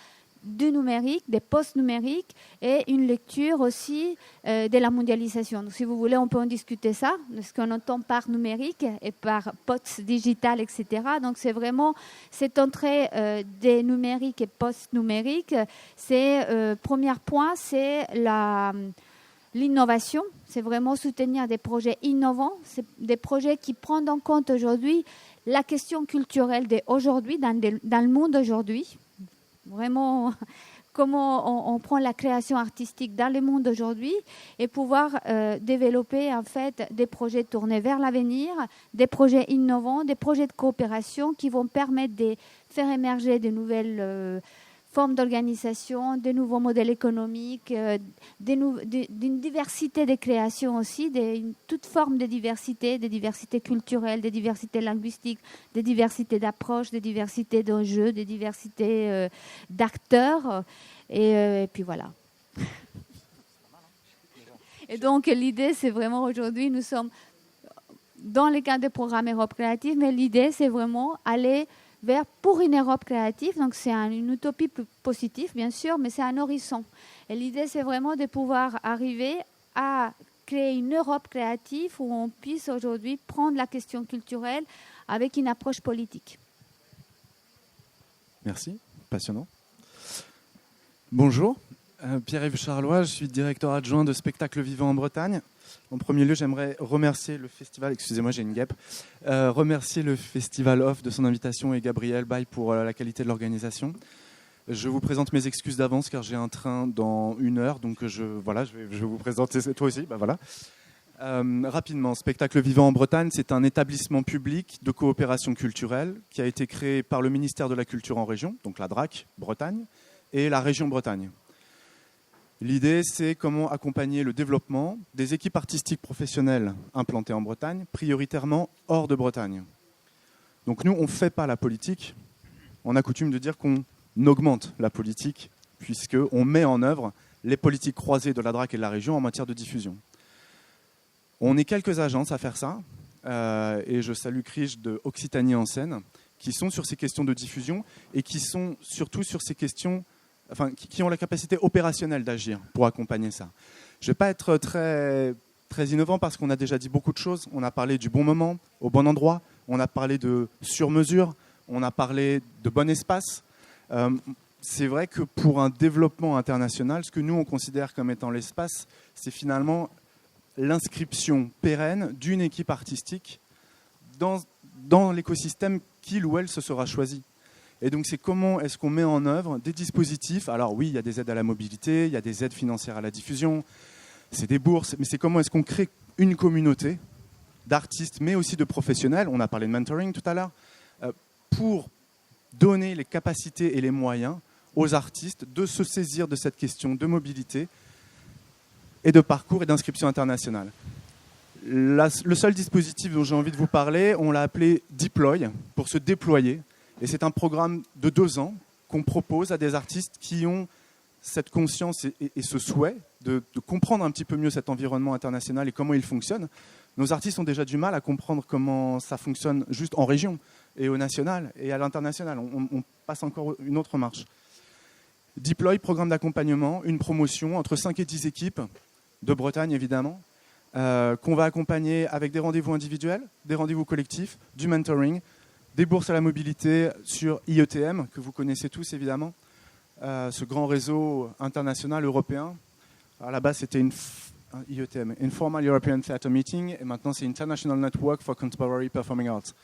du numérique, des post-numériques et une lecture aussi de la mondialisation. Donc, si vous voulez, on peut en discuter ça, ce qu'on entend par numérique et par post-digital, etc. Donc, c'est vraiment cette entrée des numériques et post-numériques. Premier point, c'est l'innovation. C'est vraiment soutenir des projets innovants, c'est des projets qui prennent en compte aujourd'hui la question culturelle d'aujourd'hui, dans le monde d'aujourd'hui. Vraiment, comment on prend la création artistique dans le monde d'aujourd'hui et pouvoir développer en fait des projets tournés vers l'avenir, des projets innovants, des projets de coopération qui vont permettre de faire émerger de nouvelles formes d'organisation, de nouveaux modèles économiques, d'une diversité de créations aussi, toute forme de diversité, des diversités culturelles, des diversités linguistiques, des diversités d'approches, des diversités d'enjeux, des diversités d'acteurs. Et puis voilà. Et donc l'idée, c'est vraiment aujourd'hui, nous sommes dans le cadre des programmes Europe Créative, mais l'idée, c'est vraiment aller pour une Europe créative. Donc c'est une utopie plus positive, bien sûr, mais c'est un horizon. Et l'idée, c'est vraiment de pouvoir arriver à créer une Europe créative où on puisse aujourd'hui prendre la question culturelle avec une approche politique. Merci, passionnant. Bonjour, Pierre-Yves Charlois, je suis directeur adjoint de Spectacles Vivants en Bretagne. En premier lieu, j'aimerais remercier le festival, excusez-moi, j'ai une guêpe, remercier le Festival Off de son invitation et Gabriel Bay pour la qualité de l'organisation. Je vous présente mes excuses d'avance car j'ai un train dans 1 heure, donc je vais vous présenter, toi aussi, voilà. Rapidement, Spectacles Vivants en Bretagne, c'est un établissement public de coopération culturelle qui a été créé par le ministère de la Culture en région, donc la DRAC Bretagne, et la région Bretagne. L'idée, c'est comment accompagner le développement des équipes artistiques professionnelles implantées en Bretagne, prioritairement hors de Bretagne. Donc nous, on ne fait pas la politique. On a coutume de dire qu'on augmente la politique, puisqu'on met en œuvre les politiques croisées de la DRAC et de la région en matière de diffusion. On est quelques agences à faire ça, et je salue Crige de Occitanie en Seine, qui sont sur ces questions de diffusion et qui sont surtout sur ces questions, qui ont la capacité opérationnelle d'agir pour accompagner ça. Je ne vais pas être très, très innovant parce qu'on a déjà dit beaucoup de choses. On a parlé du bon moment, au bon endroit, on a parlé de sur-mesure, on a parlé de bon espace. C'est vrai que pour un développement international, ce que nous on considère comme étant l'espace, c'est finalement l'inscription pérenne d'une équipe artistique dans l'écosystème qu'il ou elle se sera choisi. Et donc, c'est comment est-ce qu'on met en œuvre des dispositifs. Alors oui, il y a des aides à la mobilité, il y a des aides financières à la diffusion, c'est des bourses, mais c'est comment est-ce qu'on crée une communauté d'artistes, mais aussi de professionnels, on a parlé de mentoring tout à l'heure, pour donner les capacités et les moyens aux artistes de se saisir de cette question de mobilité et de parcours et d'inscription internationale. Le seul dispositif dont j'ai envie de vous parler, on l'a appelé Deploy, pour se déployer. Et c'est un programme de 2 ans qu'on propose à des artistes qui ont cette conscience et ce souhait de comprendre un petit peu mieux cet environnement international et comment il fonctionne, nos artistes ont déjà du mal à comprendre comment ça fonctionne juste en région et au national et à l'international. On passe encore une autre marche. Deploy, programme d'accompagnement, une promotion entre 5 et 10 équipes de Bretagne évidemment, qu'on va accompagner avec des rendez-vous individuels, des rendez-vous collectifs, du mentoring, des bourses à la mobilité sur IETM, que vous connaissez tous évidemment, ce grand réseau international européen. Alors là-bas, c'était IETM, Informal European Theatre Meeting, et maintenant c'est International Network for Contemporary Performing Arts.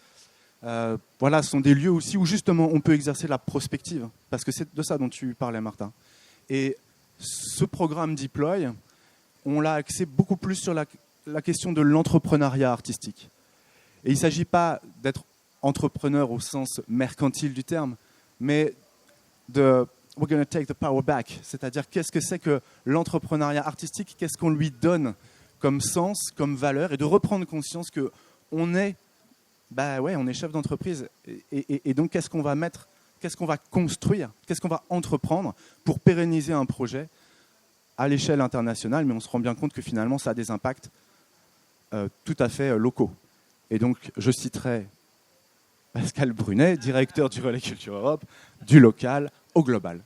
Voilà, ce sont des lieux aussi où justement on peut exercer la prospective, parce que c'est de ça dont tu parlais, Martin. Et ce programme Deploy, on l'a axé beaucoup plus sur la question de l'entrepreneuriat artistique. Et il ne s'agit pas d'être entrepreneur au sens mercantile du terme, mais de we're going to take the power back, c'est-à-dire qu'est-ce que c'est que l'entrepreneuriat artistique, qu'est-ce qu'on lui donne comme sens, comme valeur, et de reprendre conscience que on est chef d'entreprise, et donc qu'est-ce qu'on va mettre, qu'est-ce qu'on va construire, qu'est-ce qu'on va entreprendre pour pérenniser un projet à l'échelle internationale, mais on se rend bien compte que finalement ça a des impacts tout à fait locaux. Et donc je citerai Pascal Brunet, directeur du Relais Culture Europe, du local au global.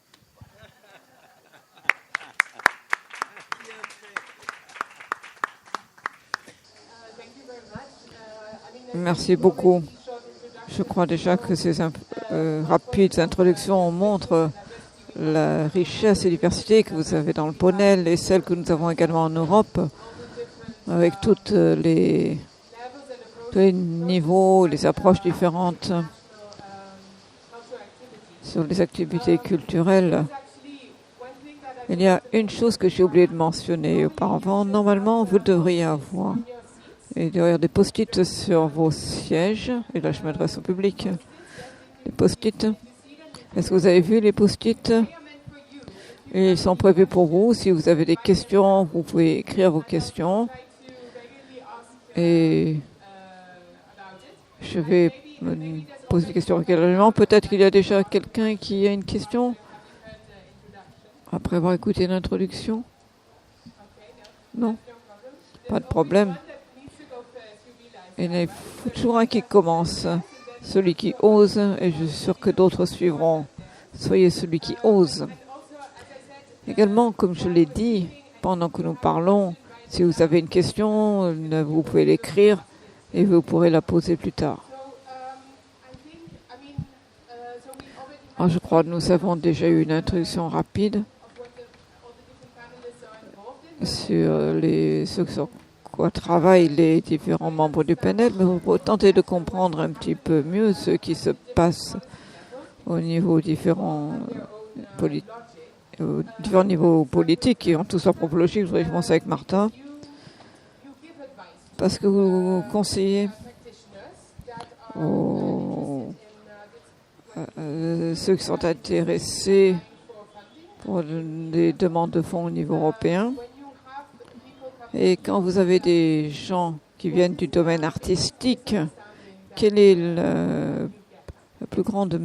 Merci beaucoup. Je crois déjà que ces rapides introductions montrent la richesse et diversité que vous avez dans le panel et celle que nous avons également en Europe, avec tous les niveaux, les approches différentes sur les activités culturelles. Il y a une chose que j'ai oublié de mentionner auparavant. Normalement, vous devriez avoir des post-it sur vos sièges. Et là, je m'adresse au public. Les post-it. Est-ce que vous avez vu les post-it? Ils sont prévus pour vous. Si vous avez des questions, vous pouvez écrire vos questions. Et je vais me poser des questions régulièrement. Peut-être qu'il y a déjà quelqu'un qui a une question après avoir écouté l'introduction. Non, pas de problème. Il y en a toujours un qui commence, celui qui ose, et je suis sûr que d'autres suivront. Soyez celui qui ose. Également, comme je l'ai dit, pendant que nous parlons, si vous avez une question, vous pouvez l'écrire et vous pourrez la poser plus tard. Alors, je crois que nous avons déjà eu une introduction rapide sur ce sur quoi travaillent les différents membres du panel, mais on va tenter de comprendre un petit peu mieux ce qui se passe au niveau différents niveaux politiques et en tout soit anthropologique. Je voudrais commencer avec Martin, parce que vous conseillez ceux qui sont intéressés pour des demandes de fonds au niveau européen. Et quand vous avez des gens qui viennent du domaine artistique, quelle est la plus grande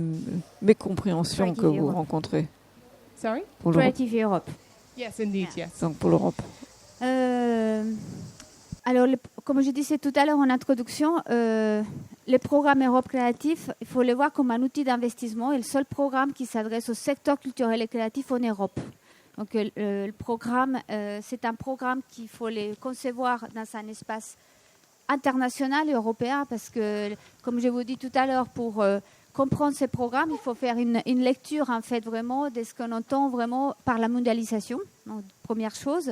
mécompréhension que vous rencontrez? Sorry? Pour Creative Europe. Yes, indeed, yes. Donc pour l'Europe. Alors, comme je disais tout à l'heure en introduction, le programme Europe Créatif, il faut le voir comme un outil d'investissement et le seul programme qui s'adresse au secteur culturel et créatif en Europe. Donc, le programme, c'est un programme qu'il faut le concevoir dans un espace international et européen parce que, comme je vous dis tout à l'heure, pour comprendre ces programmes, il faut faire une lecture, en fait, vraiment de ce qu'on entend vraiment par la mondialisation. Donc, première chose.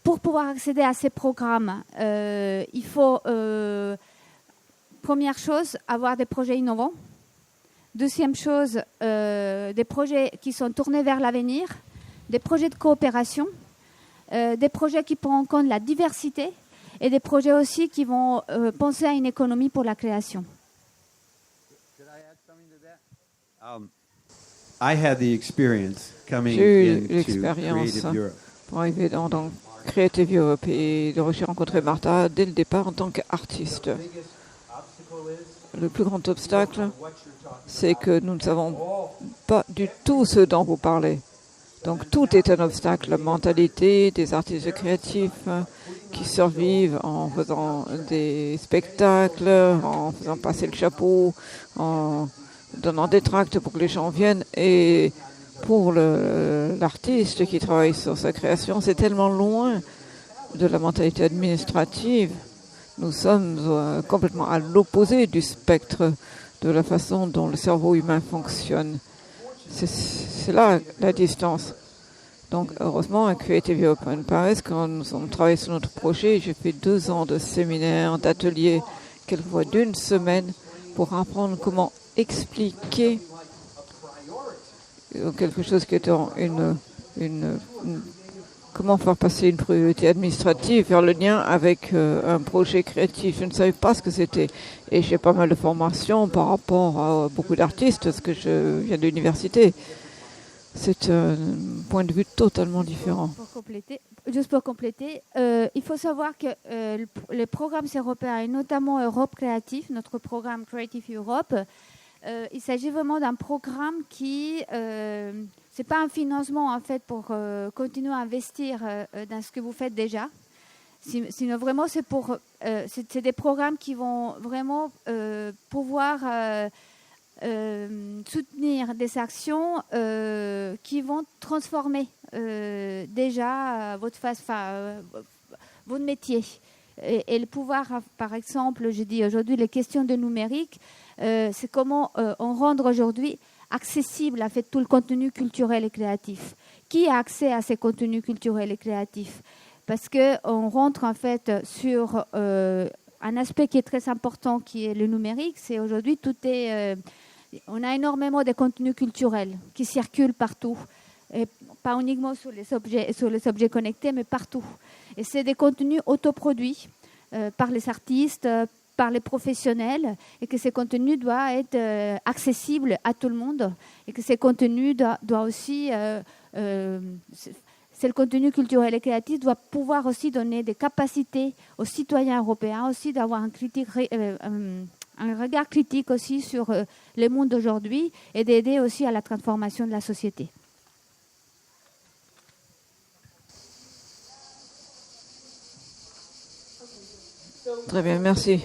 Pour pouvoir accéder à ces programmes, il faut, première chose, avoir des projets innovants. Deuxième chose, des projets qui sont tournés vers l'avenir, des projets de coopération, des projets qui prennent en compte la diversité et des projets aussi qui vont penser à une économie pour la création. J'ai eu l'expérience pour arriver dans Creative Europe et j'ai rencontré Martha dès le départ en tant qu'artiste. Le plus grand obstacle, c'est que nous ne savons pas du tout ce dont vous parlez. Donc tout est un obstacle, la mentalité des artistes créatifs qui survivent en faisant des spectacles, en faisant passer le chapeau, en donnant des tracts pour que les gens viennent. Et pour l'artiste qui travaille sur sa création, c'est tellement loin de la mentalité administrative. Nous sommes complètement à l'opposé du spectre de la façon dont le cerveau humain fonctionne. C'est là la distance. Donc, heureusement, à Creative Open Paris, quand nous avons travaillé sur notre projet, j'ai fait 2 ans de séminaires, d'ateliers, quelquefois d'1 semaine, pour apprendre comment expliquer quelque chose qui était comment faire passer une priorité administrative vers le lien avec un projet créatif. Je ne savais pas ce que c'était. Et j'ai pas mal de formations par rapport à beaucoup d'artistes, parce que je viens de l'université. C'est un point de vue totalement différent. Juste pour compléter, il faut savoir que les programmes européens, et notamment Europe Créative, notre programme Creative Europe, il s'agit vraiment d'un programme qui... c'est pas un financement en fait pour continuer à investir dans ce que vous faites déjà. Sinon vraiment c'est des programmes qui vont vraiment pouvoir soutenir des actions qui vont transformer déjà votre métier. Et le pouvoir, par exemple, je dis aujourd'hui les questions de numérique, c'est comment on rendre aujourd'hui accessible à fait tout le contenu culturel et créatif. Qui a accès à ces contenus culturels et créatifs? Parce qu'on rentre en fait sur un aspect qui est très important, qui est le numérique. C'est aujourd'hui on a énormément de contenus culturels qui circulent partout, et pas uniquement sur les objets connectés, mais partout. Et c'est des contenus autoproduits par les artistes, par les professionnels, et que ces contenus doivent être accessibles à tout le monde, et que ces contenus doivent aussi, c'est le contenu culturel et créatif doit pouvoir aussi donner des capacités aux citoyens européens, aussi d'avoir un regard critique aussi sur le monde d'aujourd'hui, et d'aider aussi à la transformation de la société. Très bien, merci.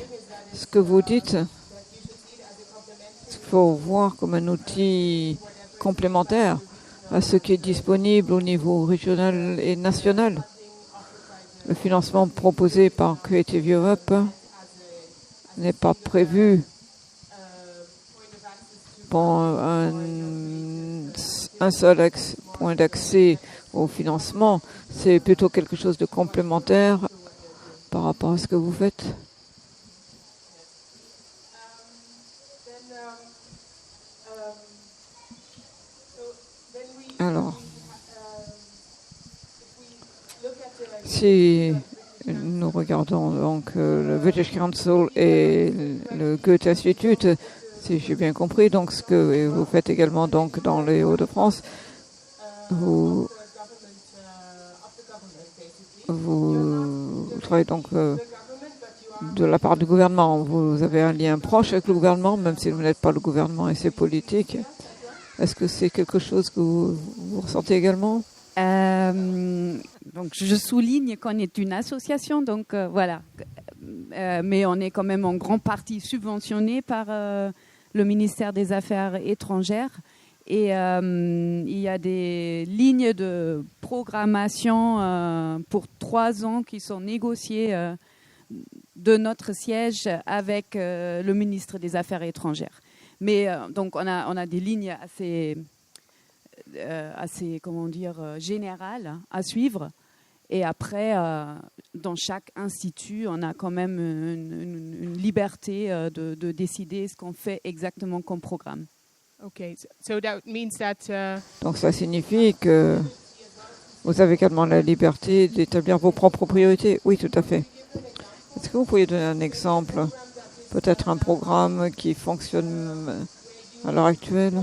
Ce que vous dites, il faut voir comme un outil complémentaire à ce qui est disponible au niveau régional et national. Le financement proposé par Creative Europe n'est pas prévu pour un seul point d'accès au financement. C'est plutôt quelque chose de complémentaire par rapport à ce que vous faites. Alors, si nous regardons donc le British Council et le Goethe Institute, si j'ai bien compris, donc ce que vous faites également donc dans les Hauts-de-France, vous travaillez donc de la part du gouvernement. Vous avez un lien proche avec le gouvernement, même si vous n'êtes pas le gouvernement et c'est politique. Est-ce que c'est quelque chose que vous ressentez également? Donc je souligne qu'on est une association, donc voilà. Mais on est quand même en grande partie subventionné par le ministère des Affaires étrangères. Et il y a des lignes de programmation pour 3 ans qui sont négociées de notre siège avec le ministre des Affaires étrangères. Mais donc on a des lignes assez comment dire, générales à suivre. Et après, dans chaque institut, on a quand même une liberté de décider ce qu'on fait exactement comme programme. Okay, so that means that. Donc ça signifie que vous avez également la liberté d'établir vos propres priorités. Oui, tout à fait. Est-ce que vous pourriez donner un exemple, peut-être un programme qui fonctionne à l'heure actuelle,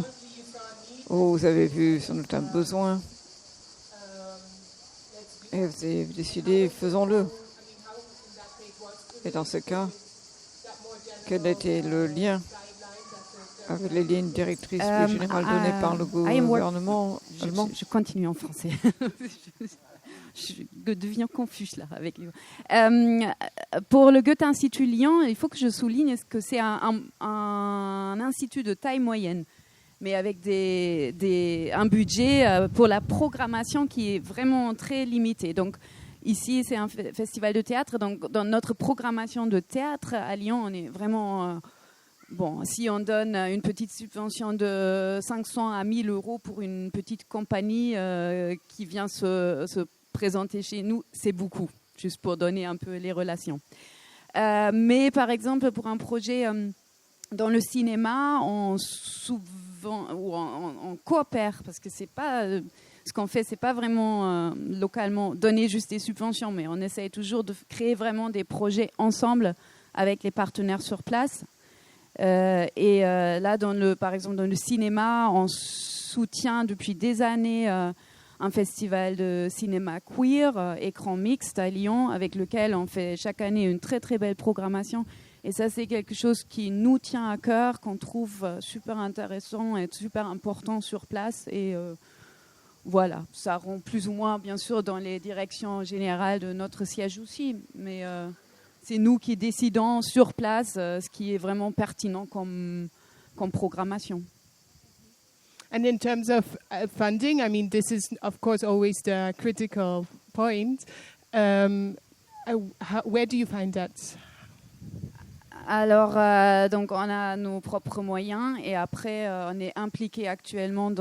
où vous avez vu sans doute un besoin et vous avez décidé, faisons-le. Et dans ce cas, quel était le lien avec les lignes directrices plus générales données par le gouvernement allemand. Je continue en français. Je deviens confuse là avec lui. Pour le Goethe-Institut Lyon, il faut que je souligne que c'est un institut de taille moyenne, mais avec un budget pour la programmation qui est vraiment très limité. Donc ici, c'est un festival de théâtre. Donc dans notre programmation de théâtre à Lyon, on est vraiment... si on donne une petite subvention de 500 à 1000 euros pour une petite compagnie qui vient se présenter chez nous, c'est beaucoup, juste pour donner un peu les relations. Mais par exemple, pour un projet dans le cinéma, on coopère, parce que c'est pas... ce qu'on fait, c'est pas vraiment localement donner juste des subventions, mais on essaye toujours de créer vraiment des projets ensemble avec les partenaires sur place. Là, par exemple, dans le cinéma, on soutient depuis des années un festival de cinéma queer, écran mixte à Lyon, avec lequel on fait chaque année une très très belle programmation. Et ça, c'est quelque chose qui nous tient à cœur, qu'on trouve super intéressant et super important sur place. Et voilà, ça rend plus ou moins, bien sûr, dans les directions générales de notre siège aussi. Mais c'est nous qui décidons sur place ce qui est vraiment pertinent comme programmation. And in terms of funding, I mean, this is, of course, always the critical point. Where do you find that? Alors, donc on a nos propres moyens et après, on est impliqué actuellement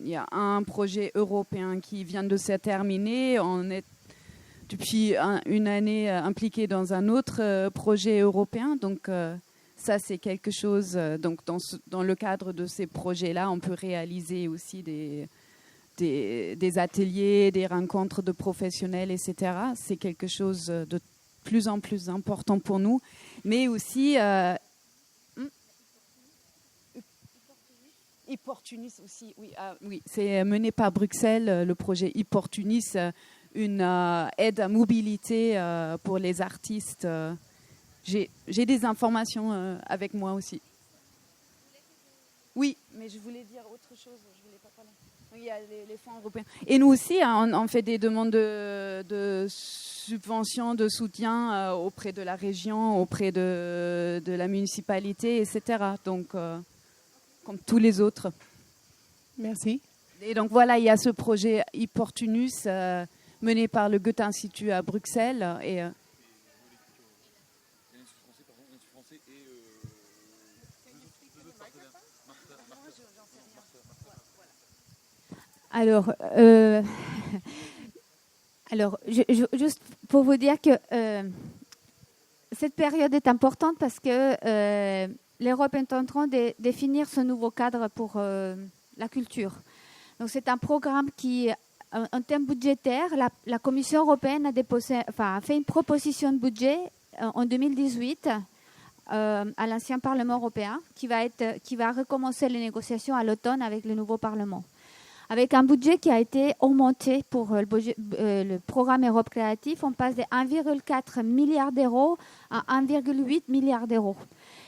il y a un projet européen qui vient de se terminer. On est depuis une année impliqué dans un autre projet européen. Donc, ça, c'est quelque chose. Donc, dans le cadre de ces projets-là, on peut réaliser aussi des ateliers, des rencontres de professionnels, etc. C'est quelque chose de plus en plus important pour nous. Mais aussi... Hyportunis aussi, oui. Oui. C'est mené par Bruxelles, le projet Hyportunis, une aide à mobilité pour les artistes. J'ai des informations avec moi aussi. Oui, mais je voulais dire autre chose. Je voulais pas parler. Il y a les fonds européens. Et nous aussi, on fait des demandes de subventions, de soutien auprès de la région, auprès de la municipalité, etc. Donc, comme tous les autres. Merci. Et donc voilà, il y a ce projet Hyportunus mené par le Goethe-Institut à Bruxelles. Et, juste pour vous dire que cette période est importante parce que l'Europe est en train de définir ce nouveau cadre pour la culture. Donc c'est un programme qui, en termes budgétaires, la Commission européenne a fait une proposition de budget en 2018 à l'ancien Parlement européen qui va recommencer les négociations à l'automne avec le nouveau Parlement. Avec un budget qui a été augmenté pour le programme Europe Créative, on passe de 1,4 milliard d'euros à 1,8 milliard d'euros.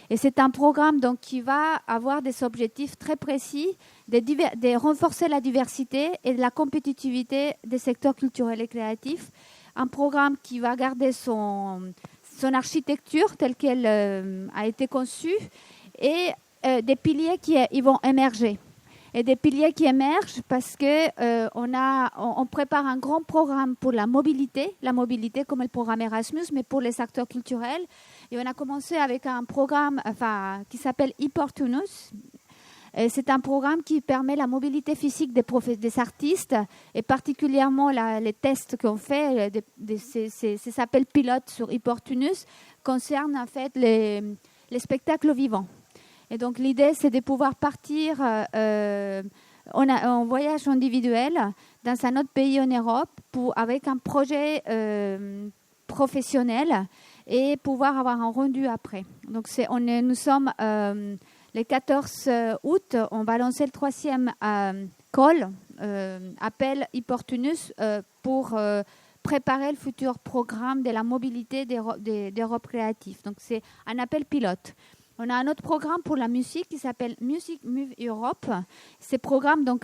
Et c'est un programme donc, qui va avoir des objectifs très précis de renforcer la diversité et la compétitivité des secteurs culturels et créatifs. Un programme qui va garder son architecture telle qu'elle a été conçue et des piliers qui vont émerger. Et des piliers qui émergent parce que on prépare un grand programme pour la mobilité comme le programme Erasmus, mais pour les acteurs culturels. Et on a commencé avec un programme qui s'appelle Hyportunus. C'est un programme qui permet la mobilité physique des artistes et particulièrement les tests qu'on fait, ça s'appelle pilote sur Hyportunus, concerne en fait les spectacles vivants. Et donc l'idée, c'est de pouvoir partir en voyage individuel dans un autre pays en Europe avec un projet professionnel et pouvoir avoir un rendu après. Donc nous sommes le 14 août, on va lancer le 3e call, appel Hyportunus, pour préparer le futur programme de la mobilité d'Europe Créative. Donc c'est un appel pilote. On a un autre programme pour la musique qui s'appelle Music Move Europe. Ce programme donc,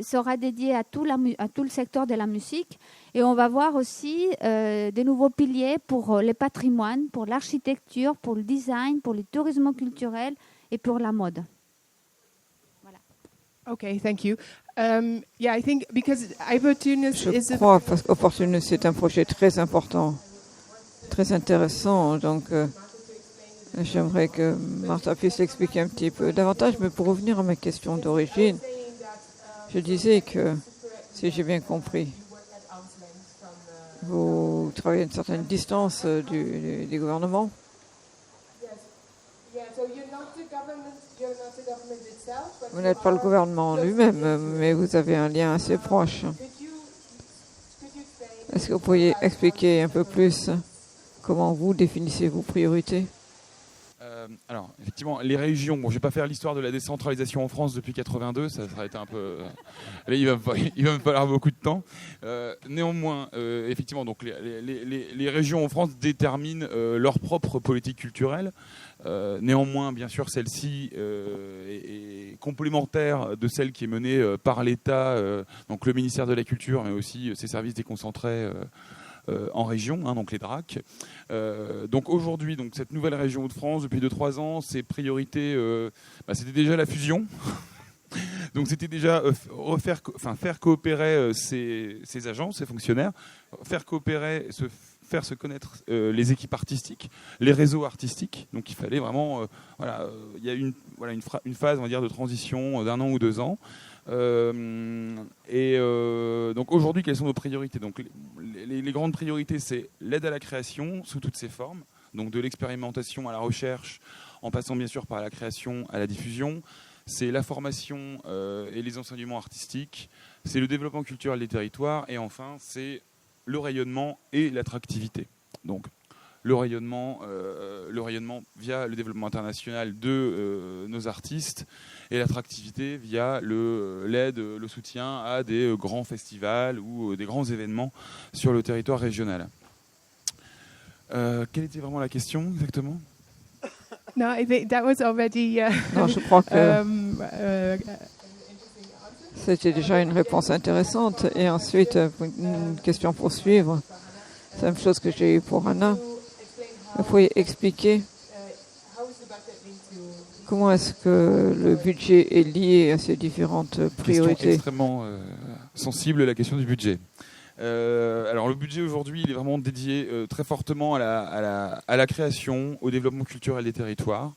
sera dédié à tout le secteur de la musique. Et on va voir aussi des nouveaux piliers pour les patrimoines, pour l'architecture, pour le design, pour le tourisme culturel et pour la mode. Voilà. Okay, thank you. Yeah, I think because Opportunus Je crois parce qu'Opportunus c'est un projet très important, très intéressant. Donc, j'aimerais que Martha puisse l'expliquer un petit peu davantage. Mais pour revenir à ma question d'origine, je disais que, si j'ai bien compris, vous travaillez à une certaine distance du gouvernement. Vous n'êtes pas le gouvernement lui-même, mais vous avez un lien assez proche. Est-ce que vous pourriez expliquer un peu plus comment vous définissez vos priorités ? Alors, effectivement, les régions, bon, je ne vais pas faire l'histoire de la décentralisation en France depuis 82, ça aurait été un peu... Là, il va me falloir beaucoup de temps. Néanmoins, effectivement, donc, les régions en France déterminent leur propre politique culturelle. Néanmoins, bien sûr, celle-ci est complémentaire de celle qui est menée par l'État, donc le ministère de la Culture, mais aussi ses services déconcentrés en région, donc les DRAC. Donc aujourd'hui, donc cette nouvelle région Hauts-de-France, depuis 2-3 ans, ses priorités, c'était déjà la fusion. Donc c'était déjà faire coopérer ces agents, ces fonctionnaires, faire coopérer, faire se connaître les équipes artistiques, les réseaux artistiques. Donc il fallait vraiment, il y a une phase, on va dire, de transition d'1 an ou 2 ans. Donc aujourd'hui, quelles sont nos priorités ? Donc les grandes priorités, c'est l'aide à la création sous toutes ses formes, donc de l'expérimentation à la recherche, en passant bien sûr par la création à la diffusion. C'est la formation et les enseignements artistiques, c'est le développement culturel des territoires, et enfin c'est le rayonnement et l'attractivité. Donc le rayonnement via le développement international de nos artistes, et l'attractivité via l'aide, le soutien à des grands festivals ou des grands événements sur le territoire régional. Quelle était vraiment la question exactement ? No, I think that was already. Non, je crois que c'était déjà une réponse intéressante. Et ensuite, une question pour suivre. C'est la même chose que j'ai eue pour Anna. Vous pouvez expliquer comment est-ce que le budget est lié à ces différentes priorités ? Question extrêmement sensible, la question du budget. Alors le budget aujourd'hui, il est vraiment dédié très fortement à la création, au développement culturel des territoires.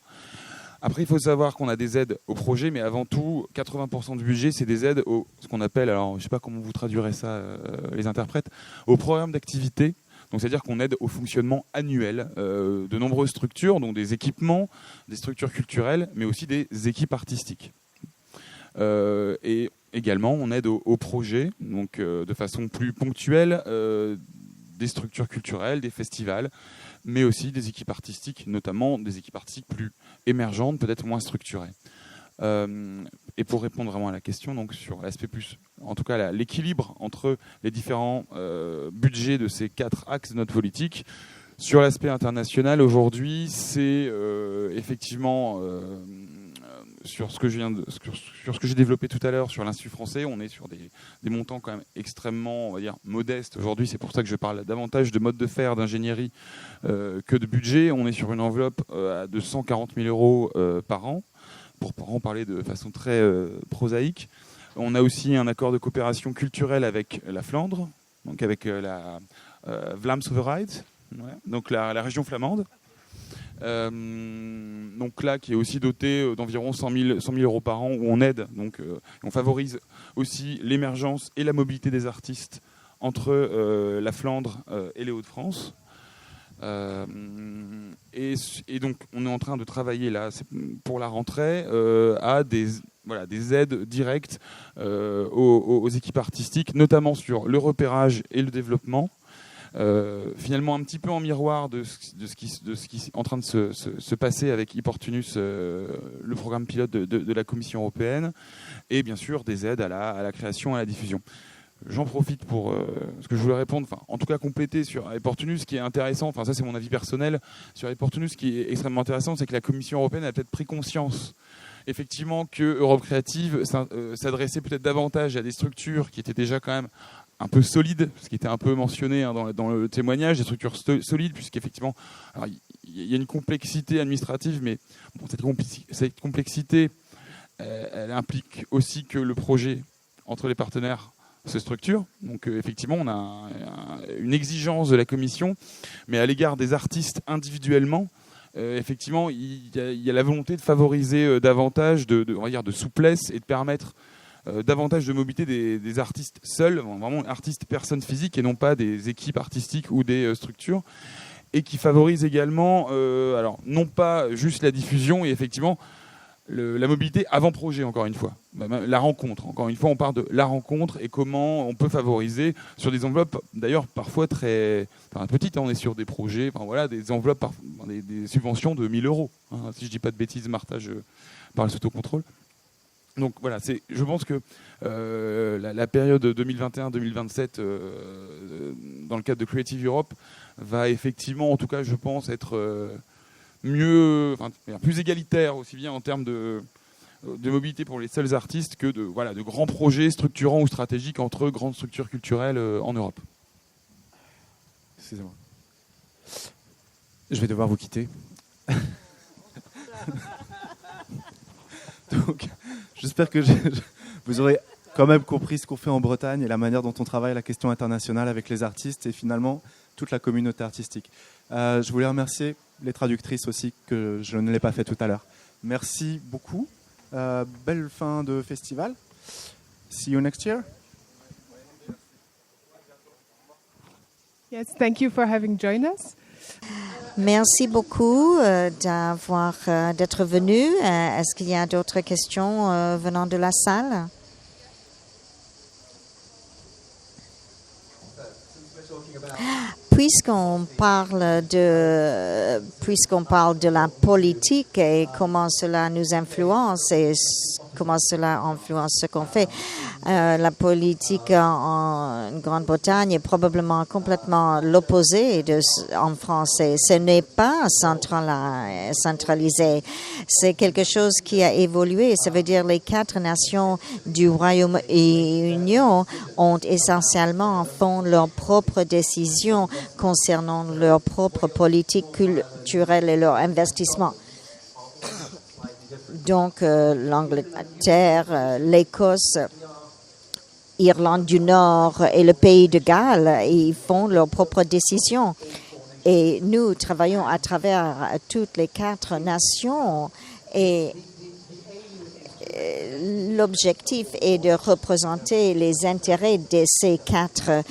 Après, il faut savoir qu'on a des aides au projet, mais avant tout, 80% du budget, c'est des aides ce qu'on appelle, alors je ne sais pas comment vous traduirez ça, les interprètes, au programme d'activité. Donc, c'est-à-dire qu'on aide au fonctionnement annuel de nombreuses structures, dont des équipements, des structures culturelles, mais aussi des équipes artistiques. Et également, on aide au projet, donc de façon plus ponctuelle, des structures culturelles, des festivals, mais aussi des équipes artistiques, notamment des équipes artistiques plus émergentes, peut-être moins structurées. Et pour répondre vraiment à la question, donc sur l'aspect plus, en tout cas l'équilibre entre les différents budgets de ces 4 axes de notre politique, sur l'aspect international aujourd'hui, c'est effectivement sur ce que j'ai développé tout à l'heure sur l'Institut français, on est sur des montants quand même extrêmement, on va dire, modestes aujourd'hui. C'est pour ça que je parle davantage de mode de faire, d'ingénierie que de budget. On est sur une enveloppe de 140 000 euros par an, pour en parler de façon très prosaïque. On a aussi un accord de coopération culturelle avec la Flandre, donc avec la Vlaams Overheid, donc la région flamande. Donc là, qui est aussi doté d'environ 100 000 euros par an, où on aide, donc on favorise aussi l'émergence et la mobilité des artistes entre la Flandre et les Hauts-de-France. Et donc on est en train de travailler là, pour la rentrée, à des aides directes aux équipes artistiques, notamment sur le repérage et le développement. Finalement un petit peu en miroir de ce qui est en train de se passer avec Opportunus, le programme pilote de la Commission européenne, et bien sûr des aides à la création et à la diffusion. j'en profite pour ce que je voulais répondre, en tout cas compléter sur Opportunus. Ce qui est intéressant, ça c'est mon avis personnel, sur Opportunus, ce qui est extrêmement intéressant, c'est que la Commission européenne a peut-être pris conscience effectivement que Europe Créative s'adressait peut-être davantage à des structures qui étaient déjà quand même un peu solides, ce qui était un peu mentionné dans le témoignage, des structures solides, puisqu'effectivement, il y a une complexité administrative, mais bon, cette complexité, elle implique aussi que le projet entre les partenaires se structure. Donc effectivement, on a une exigence de la Commission, mais à l'égard des artistes individuellement, effectivement, il y a la volonté de favoriser davantage on va dire, de souplesse et de permettre davantage de mobilité des artistes seuls, vraiment artistes personnes physiques et non pas des équipes artistiques ou des structures, et qui favorise également, alors non pas juste la diffusion et effectivement la mobilité avant projet, encore une fois. La rencontre, encore une fois, on parle de la rencontre et comment on peut favoriser sur des enveloppes, d'ailleurs parfois très petites, on est sur des projets, des enveloppes, des subventions de 1 000 €. Si je ne dis pas de bêtises, Martha, je parle sous autocontrôle. Donc voilà, je pense que la période 2021-2027, dans le cadre de Creative Europe, va effectivement, en tout cas je pense, être plus égalitaire, aussi bien en termes de mobilité pour les seuls artistes que de grands projets structurants ou stratégiques entre grandes structures culturelles en Europe. Excusez-moi. Je vais devoir vous quitter. Donc, j'espère que vous aurez quand même compris ce qu'on fait en Bretagne et la manière dont on travaille la question internationale avec les artistes et finalement toute la communauté artistique. Je voulais remercier les traductrices aussi, que je ne l'ai pas fait tout à l'heure. Merci beaucoup. Belle fin de festival. See you next year. Yes, thank you for having joined us. Merci beaucoup d'être venu. Est-ce qu'il y a d'autres questions venant de la salle? Puisqu'on parle de la politique et comment cela nous influence et comment cela influence ce qu'on fait, la politique en Grande-Bretagne est probablement complètement l'opposé en France. Et ce n'est pas centralisé. C'est quelque chose qui a évolué. Ça veut dire les 4 nations du Royaume-Uni ont essentiellement font leurs propres décisions concernant leur propre politique culturelle et leur investissement. Donc, l'Angleterre, l'Écosse, Irlande du Nord et le Pays de Galles, ils font leurs propres décisions. Et nous travaillons à travers toutes les 4 nations et l'objectif est de représenter les intérêts de ces 4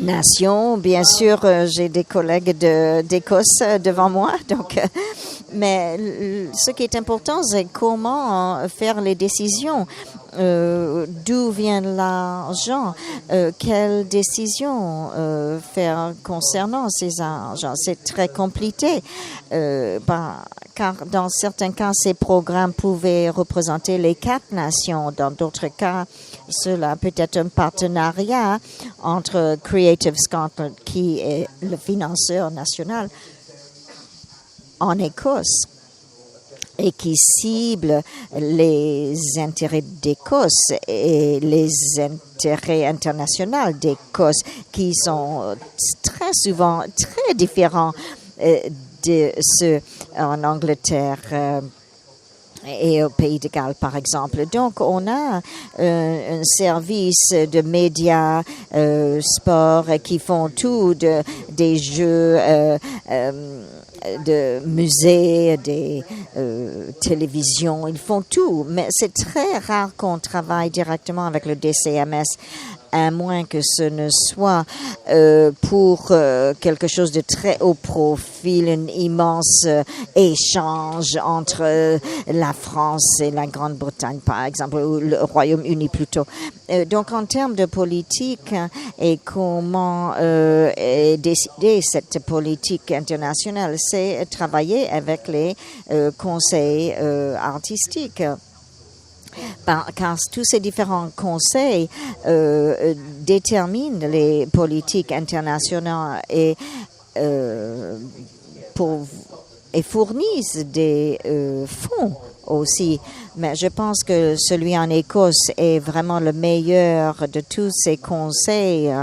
nations. Bien sûr, j'ai des collègues d'Écosse devant moi, mais ce qui est important, c'est comment faire les décisions. D'où vient l'argent, quelles décisions faire concernant ces argents. C'est très compliqué, car dans certains cas, ces programmes pouvaient représenter les 4 nations. Dans d'autres cas, cela peut être un partenariat entre Creative Scotland, qui est le financeur national en Écosse, et qui cible les intérêts d'Écosse et les intérêts internationaux d'Écosse, qui sont très souvent très différents de ceux en Angleterre et au Pays de Galles, par exemple. Donc, on a un service de médias, sport, qui font tout, des jeux, de musées, des télévisions, ils font tout. Mais c'est très rare qu'on travaille directement avec le DCMS, à moins que ce ne soit pour quelque chose de très haut profil, un immense échange entre la France et la Grande-Bretagne, par exemple, ou le Royaume-Uni plutôt. Donc, en termes de politique et comment est décidée cette politique internationale, c'est travailler avec les conseils artistiques. car tous ces différents conseils déterminent les politiques internationales et fournissent des fonds aussi. Mais je pense que celui en Écosse est vraiment le meilleur de tous ces conseils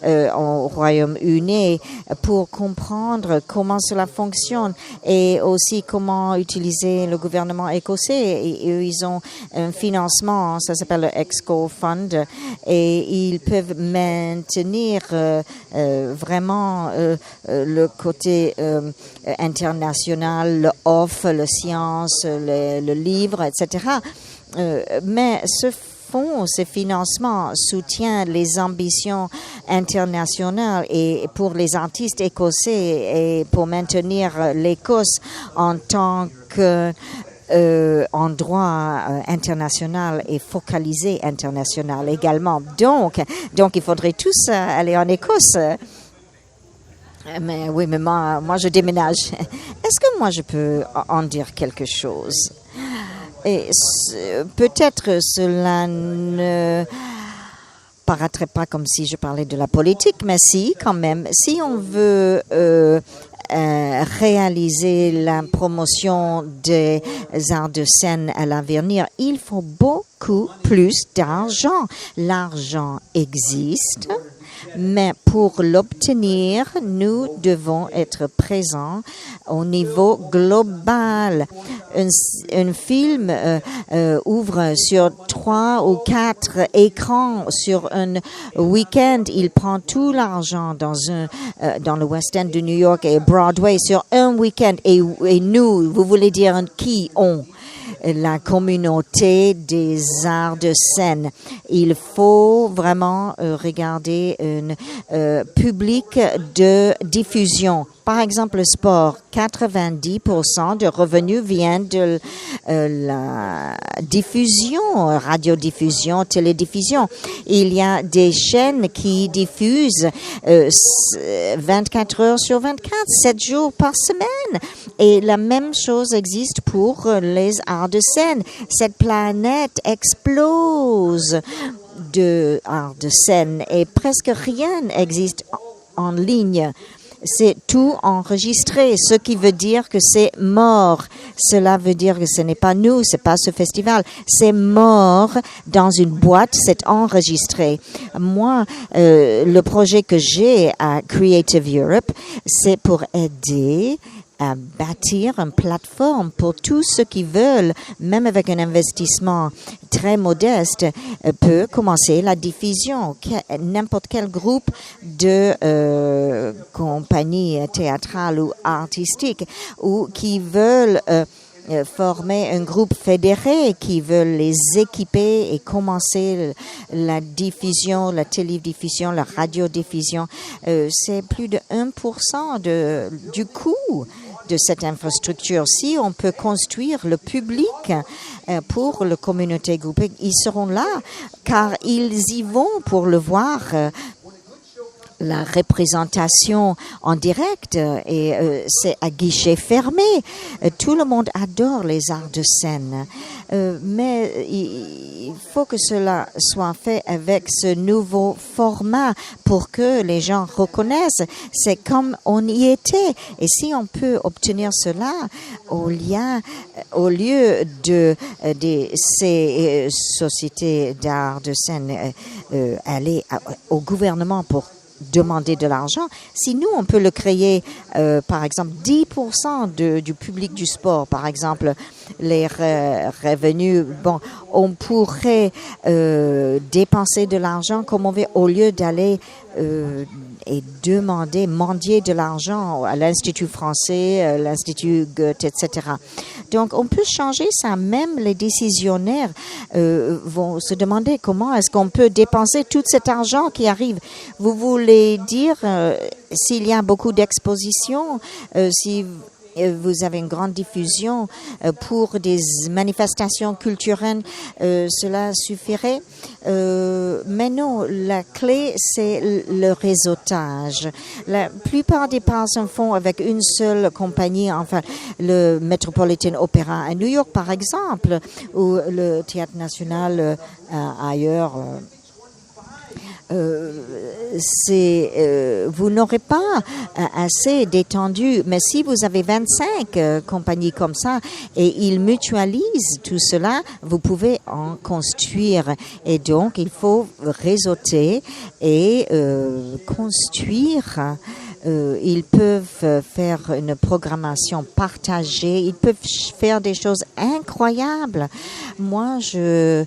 au Royaume-Uni pour comprendre comment cela fonctionne et aussi comment utiliser le gouvernement écossais. Et ils ont un financement, ça s'appelle le Exco Fund, et ils peuvent maintenir vraiment le côté international, le off, le science, le livre, etc. Mais ce financement soutient les ambitions internationales et pour les artistes écossais et pour maintenir l'Écosse en tant que endroit international et focalisé international également. Donc il faudrait tous aller en Écosse. Mais oui, mais moi je déménage. Est-ce que moi je peux en dire quelque chose? Et peut-être cela ne paraîtrait pas comme si je parlais de la politique, mais si, quand même. Si on veut réaliser la promotion des arts de scène à l'avenir, il faut beaucoup plus d'argent. L'argent existe. Mais pour l'obtenir, nous devons être présents au niveau global. Un film ouvre sur 3 ou 4 écrans sur un week-end. Il prend tout l'argent dans le West End de New York et Broadway sur un week-end. Et nous, vous voulez dire qui ont? La communauté des arts de scène. Il faut vraiment regarder un public de diffusion. Par exemple, le sport, 90% de revenus viennent de la diffusion, radiodiffusion, télédiffusion. Il y a des chaînes qui diffusent 24 heures sur 24, 7 jours par semaine. Et la même chose existe pour les arts de scène. Cette planète explose de arts de scène et presque rien n'existe en ligne. C'est tout enregistré, ce qui veut dire que c'est mort. Cela veut dire que ce n'est pas nous, c'est pas ce festival. C'est mort dans une boîte, c'est enregistré. Moi, le projet que j'ai à Creative Europe, c'est pour aider à bâtir une plateforme pour tous ceux qui veulent, même avec un investissement très modeste, peut commencer la diffusion. N'importe quel groupe de compagnies théâtrales ou artistiques ou qui veulent former un groupe fédéré, qui veulent les équiper et commencer la diffusion, la télédiffusion, la radiodiffusion. C'est plus de 1% du coût de cette infrastructure. Si on peut construire le public pour la communauté groupée, ils seront là car ils y vont pour le voir. La représentation en direct et c'est à guichet fermé. Tout le monde adore les arts de scène, mais il faut que cela soit fait avec ce nouveau format pour que les gens reconnaissent. C'est comme on y était. Et si on peut obtenir cela au lieu de ces sociétés d'art de scène aller au gouvernement pour demander de l'argent. Si nous, on peut le créer, par exemple, 10% du public du sport, par exemple, les revenus, on pourrait dépenser de l'argent comme on veut au lieu d'aller et mendier de l'argent à l'Institut français, à l'Institut Goethe, etc. Donc, on peut changer ça. Même les décisionnaires vont se demander comment est-ce qu'on peut dépenser tout cet argent qui arrive. Vous voulez dire, s'il y a beaucoup d'expositions, si vous avez une grande diffusion pour des manifestations culturelles, cela suffirait. Mais non, la clé, c'est le réseautage. La plupart des personnes font avec une seule compagnie, enfin le Metropolitan Opera à New York, par exemple, ou le Théâtre National ailleurs. Vous n'aurez pas assez d'étendue, mais si vous avez 25 compagnies comme ça et ils mutualisent tout cela, vous pouvez en construire. Et donc, il faut réseauter et construire. Ils peuvent faire une programmation partagée, ils peuvent faire des choses incroyables. Moi, je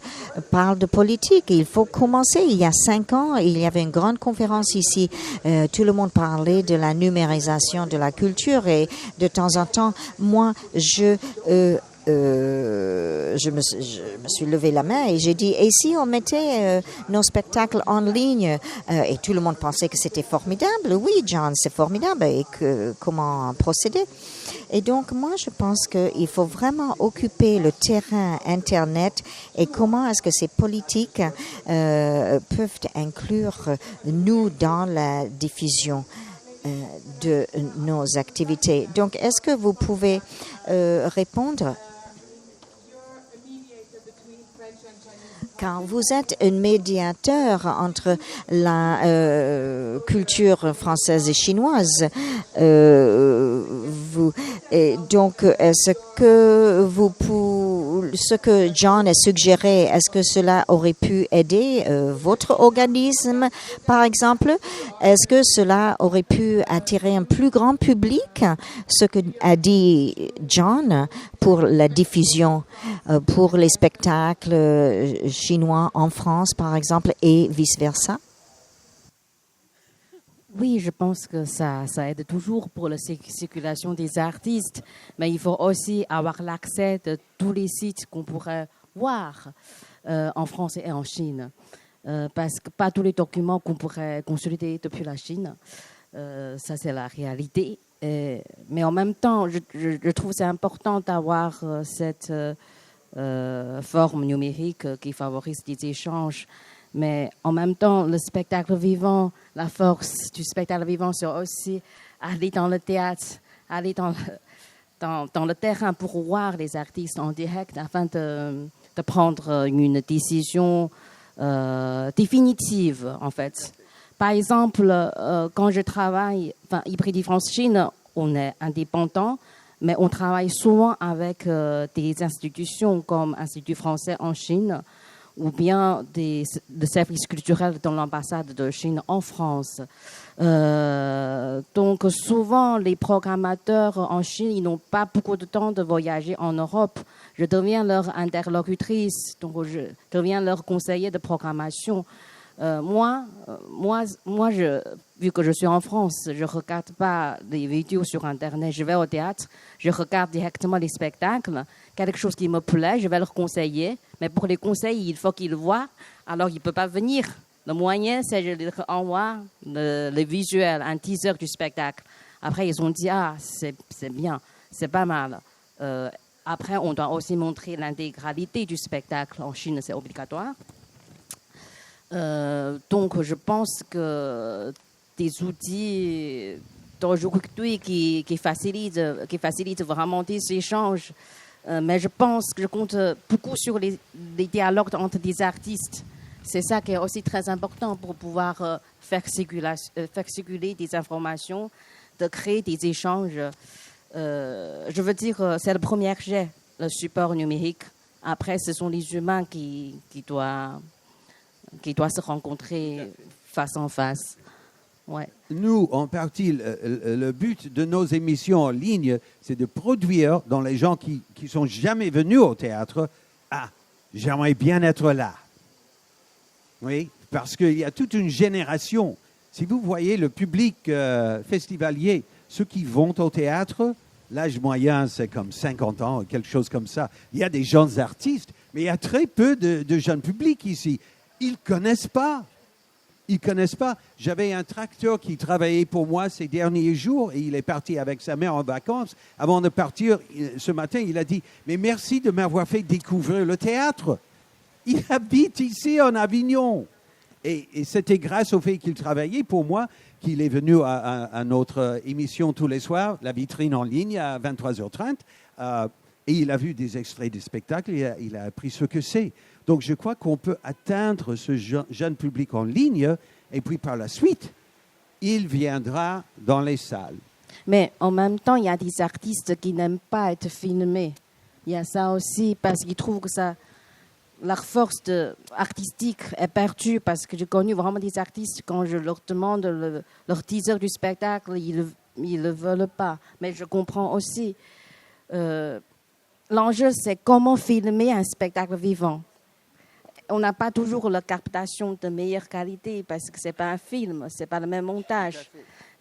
parle de politique. Il faut commencer. Il y a 5 ans, il y avait une grande conférence ici. Tout le monde parlait de la numérisation de la culture et de temps en temps, moi, je me suis levé la main et j'ai dit, et si on mettait nos spectacles en ligne? Et tout le monde pensait que c'était formidable. Oui, John, c'est formidable. Et comment procéder? Et donc, moi, je pense qu'il faut vraiment occuper le terrain Internet et comment est-ce que ces politiques peuvent inclure nous dans la diffusion de nos activités. Donc, est-ce que vous pouvez répondre? Car vous êtes un médiateur entre la culture française et chinoise. Donc, est-ce que ce que John a suggéré, est-ce que cela aurait pu aider votre organisme, par exemple? Est-ce que cela aurait pu attirer un plus grand public, ce que a dit John, pour la diffusion, pour les spectacles chinois en France, par exemple, et vice-versa? Oui, je pense que ça aide toujours pour la circulation des artistes, mais il faut aussi avoir l'accès de tous les sites qu'on pourrait voir en France et en Chine, parce que pas tous les documents qu'on pourrait consulter depuis la Chine, ça c'est la réalité. Mais en même temps, je trouve que c'est important d'avoir cette forme numérique qui favorise des échanges. Mais en même temps, le spectacle vivant, la force du spectacle vivant, c'est aussi aller dans le théâtre, aller dans le terrain pour voir les artistes en direct afin de prendre une décision définitive, en fait. Par exemple, quand je travaille, Hybridi France-Chine, on est indépendant, mais on travaille souvent avec des institutions comme Institut français en Chine, ou bien des services culturels dans l'ambassade de Chine en France. Donc souvent, les programmateurs en Chine, ils n'ont pas beaucoup de temps de voyager en Europe. Je deviens leur interlocutrice, donc je deviens leur conseiller de programmation. Moi, vu que je suis en France, je ne regarde pas des vidéos sur Internet. Je vais au théâtre, je regarde directement les spectacles. Quelque chose qui me plaît, je vais leur conseiller. Mais pour les conseils, il faut qu'ils voient. Alors, ils ne peuvent pas venir. Le moyen, c'est que je leur envoie le visuel, un teaser du spectacle. Après, ils ont dit, c'est bien, c'est pas mal. Après, on doit aussi montrer l'intégralité du spectacle. En Chine, c'est obligatoire. Donc, je pense que des outils d'aujourd'hui qui facilitent vraiment des échanges. Mais je pense que je compte beaucoup sur les dialogues entre des artistes. C'est ça qui est aussi très important pour pouvoir faire circuler des informations, de créer des échanges. Je veux dire, c'est le premier jet, le support numérique. Après, ce sont les humains qui doivent se rencontrer face en face. Ouais. Nous, en partie, le but de nos émissions en ligne, c'est de produire dans les gens qui ne sont jamais venus au théâtre, j'aimerais bien être là. Oui, parce qu'il y a toute une génération. Si vous voyez le public festivalier, ceux qui vont au théâtre, l'âge moyen, c'est comme 50 ans, quelque chose comme ça. Il y a des jeunes artistes, mais il y a très peu de jeunes publics ici. Ils ne connaissent pas. Ils ne connaissent pas. J'avais un tracteur qui travaillait pour moi ces derniers jours et il est parti avec sa mère en vacances. Avant de partir, ce matin, il a dit « Mais merci de m'avoir fait découvrir le théâtre. » Il habite ici en Avignon. Et c'était grâce au fait qu'il travaillait pour moi qu'il est venu à notre émission tous les soirs, la vitrine en ligne à 23h30. Et il a vu des extraits des spectacles et il a appris ce que c'est. Donc je crois qu'on peut atteindre ce jeune public en ligne et puis par la suite, il viendra dans les salles. Mais en même temps, il y a des artistes qui n'aiment pas être filmés. Il y a ça aussi parce qu'ils trouvent que ça, leur force artistique est perdue. Parce que j'ai connu vraiment des artistes, quand je leur demande leur teaser du spectacle, ils ne le veulent pas. Mais je comprends aussi. L'enjeu, c'est comment filmer un spectacle vivant. On n'a pas toujours la captation de meilleure qualité parce que ce n'est pas un film, ce n'est pas le même montage.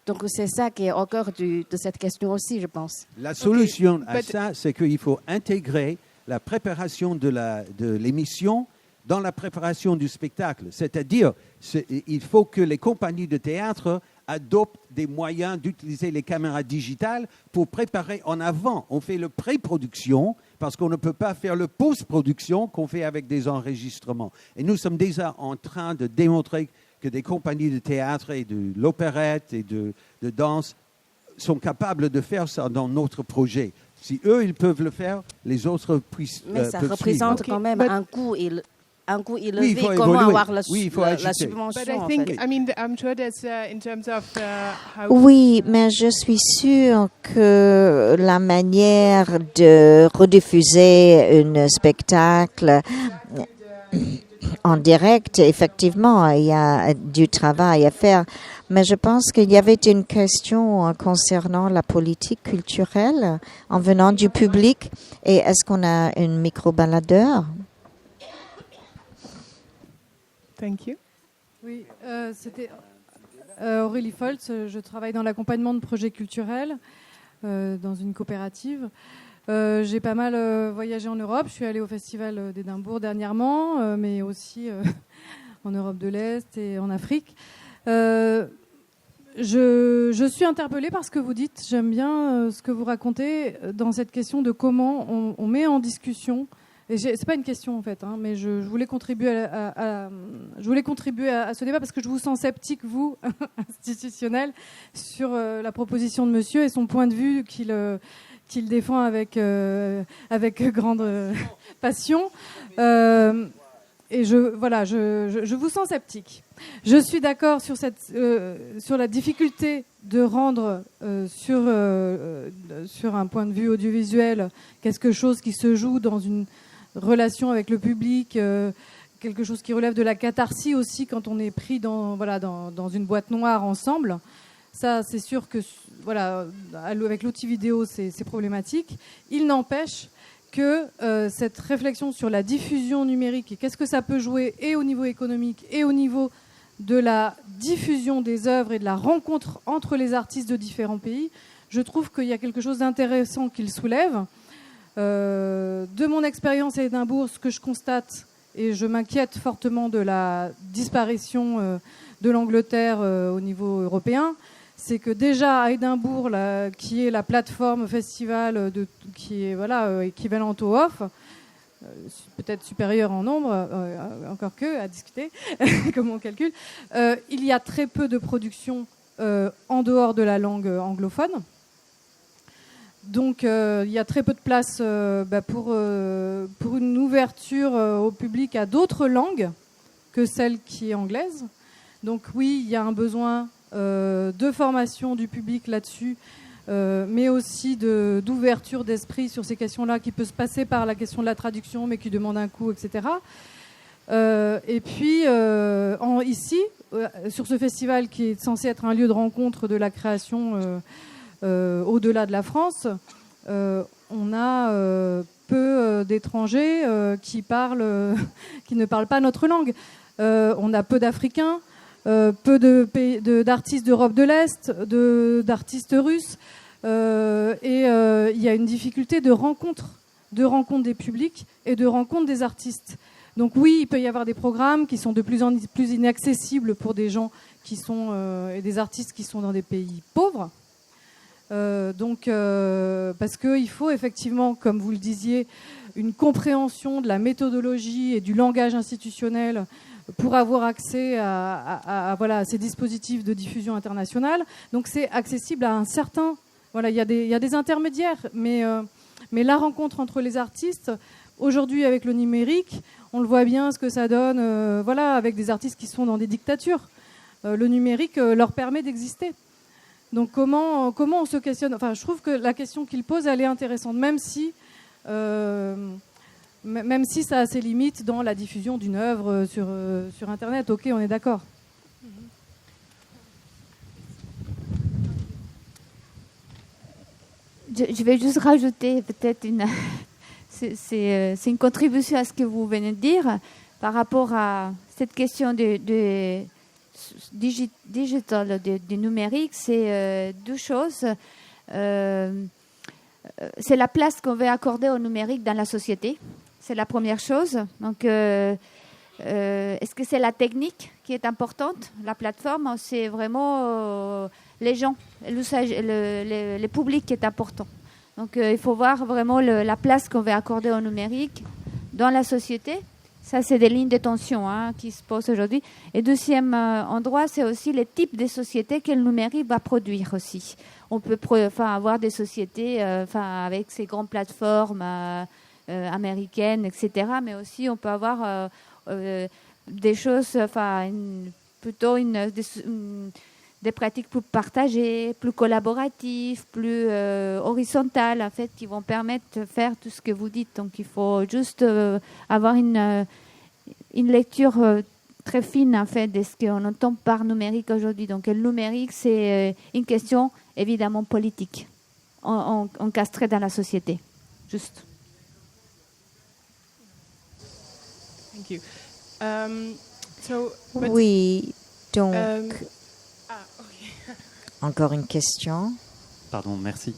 Donc c'est ça qui est au cœur de cette question aussi, je pense. La solution à ça, c'est qu'il faut intégrer la préparation de l'émission dans la préparation du spectacle. C'est-à-dire, il faut que les compagnies de théâtre adoptent des moyens d'utiliser les caméras digitales pour préparer en avant. On fait le pré-production parce qu'on ne peut pas faire le post-production qu'on fait avec des enregistrements. Et nous sommes déjà en train de démontrer que des compagnies de théâtre et de l'opérette et de danse sont capables de faire ça dans notre projet. Si eux, ils peuvent le faire, les autres puissent Mais ça peuvent représente suivre. quand même un coût élevé. Comment avoir la subvention? But I think, I mean, I'm sure there's in terms of how. Oui, mais je suis sûre que la manière de rediffuser un spectacle en direct, effectivement, il y a du travail à faire. Mais je pense qu'il y avait une question concernant la politique culturelle en venant du public. Et est-ce qu'on a un micro-baladeur? Thank you. Oui, c'était Aurélie Foltz. Je travaille dans l'accompagnement de projets culturels dans une coopérative. J'ai pas mal voyagé en Europe. Je suis allée au Festival d'Édimbourg dernièrement, mais aussi en Europe de l'Est et en Afrique. Je suis interpellée par ce que vous dites. J'aime bien ce que vous racontez dans cette question de comment on met en discussion. Et c'est pas une question en fait, hein, mais je voulais contribuer à ce débat parce que je vous sens sceptique, vous, institutionnel, sur la proposition de monsieur et son point de vue qu'il défend avec grande passion. Et je vous sens sceptique. Je suis d'accord sur la difficulté de rendre sur un point de vue audiovisuel quelque chose qui se joue dans une relation avec le public, quelque chose qui relève de la catharsis aussi quand on est pris dans une boîte noire ensemble. Ça, c'est sûr que avec l'outil vidéo, c'est problématique. Il n'empêche que cette réflexion sur la diffusion numérique et qu'est-ce que ça peut jouer et au niveau économique et au niveau de la diffusion des œuvres et de la rencontre entre les artistes de différents pays, je trouve qu'il y a quelque chose d'intéressant qu'il soulève. De mon expérience à Édimbourg, ce que je constate, et je m'inquiète fortement de la disparition de l'Angleterre au niveau européen, c'est que déjà à Édimbourg, qui est la plateforme festival qui est équivalente au OFF, peut-être supérieure en nombre, encore que à discuter, comment on calcule, il y a très peu de productions en dehors de la langue anglophone. Donc il y a très peu de place pour une ouverture au public à d'autres langues que celle qui est anglaise. Donc oui, il y a un besoin de formation du public là-dessus, mais aussi d'ouverture d'esprit sur ces questions-là qui peut se passer par la question de la traduction, mais qui demande un coût, etc. Et puis ici, sur ce festival qui est censé être un lieu de rencontre de la création au-delà de la France, on a peu d'étrangers qui ne parlent pas notre langue. On a peu d'Africains, peu d'artistes d'Europe de l'Est, d'artistes russes, et il y a une difficulté de rencontre des publics et de rencontre des artistes. Donc oui, il peut y avoir des programmes qui sont de plus en plus inaccessibles pour des gens qui sont et des artistes qui sont dans des pays pauvres. Parce qu'il faut effectivement, comme vous le disiez, une compréhension de la méthodologie et du langage institutionnel pour avoir accès à ces dispositifs de diffusion internationale. Donc c'est accessible à un certain... Voilà, il y a des intermédiaires, mais la rencontre entre les artistes, aujourd'hui avec le numérique, on le voit bien ce que ça donne avec des artistes qui sont dans des dictatures. Le numérique leur permet d'exister. Donc comment on se questionne? Enfin, je trouve que la question qu'il pose, elle est intéressante, même si ça a ses limites dans la diffusion d'une œuvre sur Internet. Ok, on est d'accord. Je vais juste rajouter peut-être c'est une contribution à ce que vous venez de dire par rapport à cette question de digital, du numérique. C'est deux choses. C'est la place qu'on veut accorder au numérique dans la société. C'est la première chose. Donc, est-ce que c'est la technique qui est importante, la plateforme? C'est vraiment les gens, l'usage, le public qui est important. Donc, il faut voir vraiment la place qu'on veut accorder au numérique dans la société. Ça, c'est des lignes de tension qui se posent aujourd'hui. Et deuxième endroit, c'est aussi les types de sociétés que le numérique va produire aussi. On peut avoir des sociétés avec ces grandes plateformes américaines, etc. Mais aussi, on peut avoir des choses, des pratiques plus partagées, plus collaboratives, plus horizontales, en fait, qui vont permettre de faire tout ce que vous dites. Donc, il faut juste avoir une lecture très fine, en fait, de ce qu'on entend par numérique aujourd'hui. Donc, le numérique, c'est une question, évidemment, politique, encastrée dans la société. Juste. Thank you. Oui, donc... Encore une question. Pardon, merci.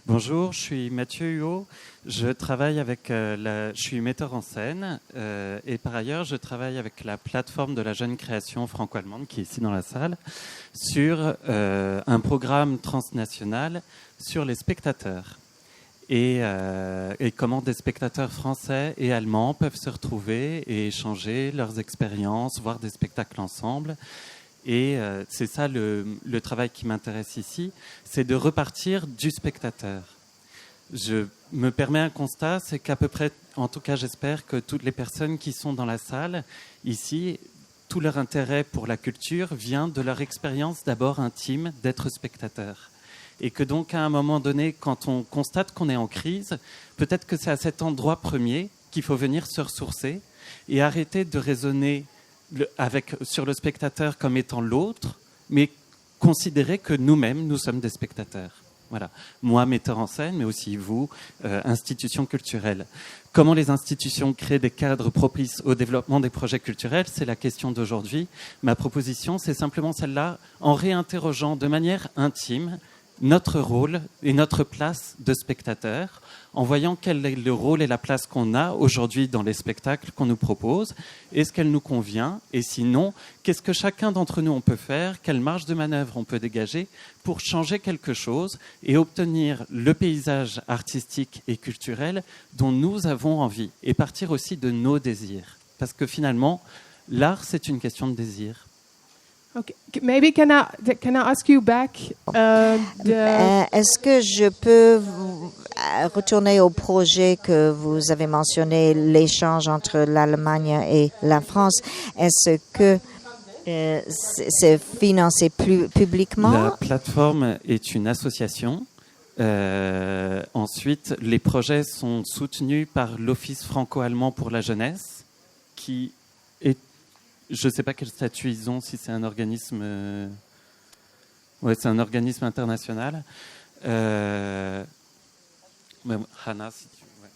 Bonjour, je suis Mathieu Huot. Je travaille je suis metteur en scène et par ailleurs, je travaille avec la plateforme de la jeune création franco-allemande qui est ici dans la salle sur un programme transnational sur les spectateurs et comment des spectateurs français et allemands peuvent se retrouver et échanger leurs expériences, voir des spectacles ensemble. Et c'est ça le travail qui m'intéresse ici, c'est de repartir du spectateur. Je me permets un constat, c'est qu'à peu près, en tout cas j'espère que toutes les personnes qui sont dans la salle ici, tout leur intérêt pour la culture vient de leur expérience d'abord intime d'être spectateur. Et que donc à un moment donné, quand on constate qu'on est en crise, peut-être que c'est à cet endroit premier qu'il faut venir se ressourcer et arrêter de raisonner sur le spectateur comme étant l'autre, mais considérer que nous-mêmes, nous sommes des spectateurs. Voilà. Moi, metteur en scène, mais aussi vous, institutions culturelles. Comment les institutions créent des cadres propices au développement des projets culturels, c'est la question d'aujourd'hui. Ma proposition, c'est simplement celle-là, en réinterrogeant de manière intime notre rôle et notre place de spectateur, en voyant quel est le rôle et la place qu'on a aujourd'hui dans les spectacles qu'on nous propose, est-ce qu'elle nous convient, et sinon, qu'est-ce que chacun d'entre nous on peut faire, quelle marge de manœuvre on peut dégager pour changer quelque chose et obtenir le paysage artistique et culturel dont nous avons envie, et partir aussi de nos désirs. Parce que finalement, l'art, c'est une question de désir. Okay. Maybe can I ask you back? Est-ce que je peux retourner au projet que vous avez mentionné, l'échange entre l'Allemagne et la France? Est-ce que c'est financé publiquement? La plateforme est une association. Ensuite, les projets sont soutenus par l'Office franco-allemand pour la jeunesse, qui est... Je ne sais pas quel statut ils ont, si c'est un organisme... Ouais, c'est un organisme international. Hannah, si tu veux. Ouais.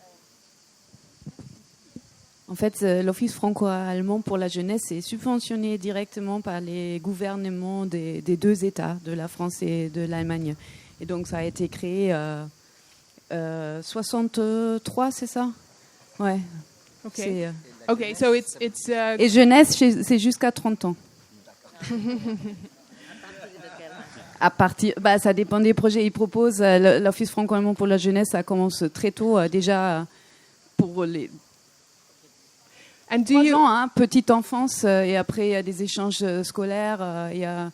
En fait, l'Office franco-allemand pour la jeunesse est subventionné directement par les gouvernements des deux États, de la France et de l'Allemagne. Et donc, ça a été créé 63, c'est ça? Ouais. Okay. Okay, so it's Et jeunesse, c'est jusqu'à 30 ans. À partir, ça dépend des projets. Ils proposent l'Office franco-allemand pour la jeunesse, ça commence très tôt, déjà pour les 3 ans, petite enfance, et après il y a des échanges scolaires, il y a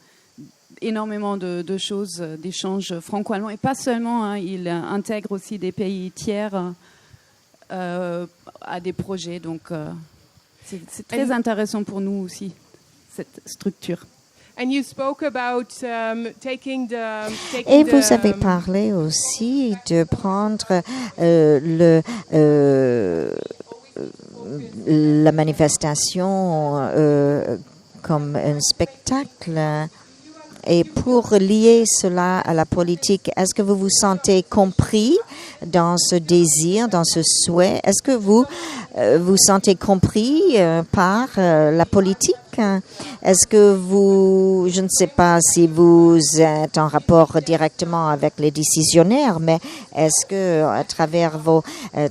énormément de choses, d'échanges franco-allemands, et pas seulement, ils intègrent aussi des pays tiers à des projets, donc c'est très intéressant pour nous aussi, cette structure. And you spoke about taking Et vous avez parlé aussi de prendre la manifestation comme un spectacle. Et pour lier cela à la politique, est-ce que vous vous sentez compris dans ce désir, dans ce souhait? Est-ce que vous vous sentez compris par la politique? Est-ce que vous, je ne sais pas si vous êtes en rapport directement avec les décisionnaires, mais est-ce que à travers vos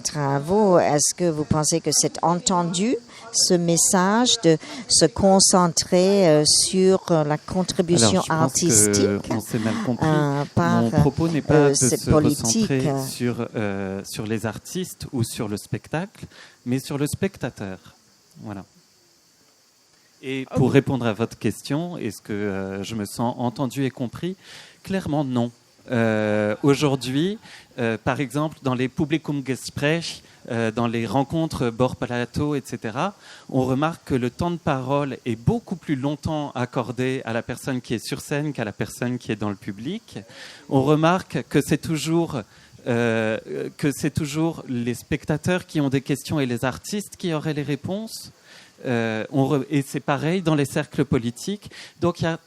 travaux, est-ce que vous pensez que c'est entendu, ce message de se concentrer sur la contribution artistique? On s'est mal compris. Mon propos n'est pas de se recentrer sur les artistes ou sur le spectacle, mais sur le spectateur. Voilà. Et pour répondre à votre question, est-ce que je me sens entendu et compris? Clairement, non. Aujourd'hui, par exemple, dans les Publikumgespräch, dans les rencontres bord plateau, etc., on remarque que le temps de parole est beaucoup plus longtemps accordé à la personne qui est sur scène qu'à la personne qui est dans le public. On remarque que c'est toujours les spectateurs qui ont des questions et les artistes qui auraient les réponses. Et c'est pareil dans les cercles politiques. Donc il y a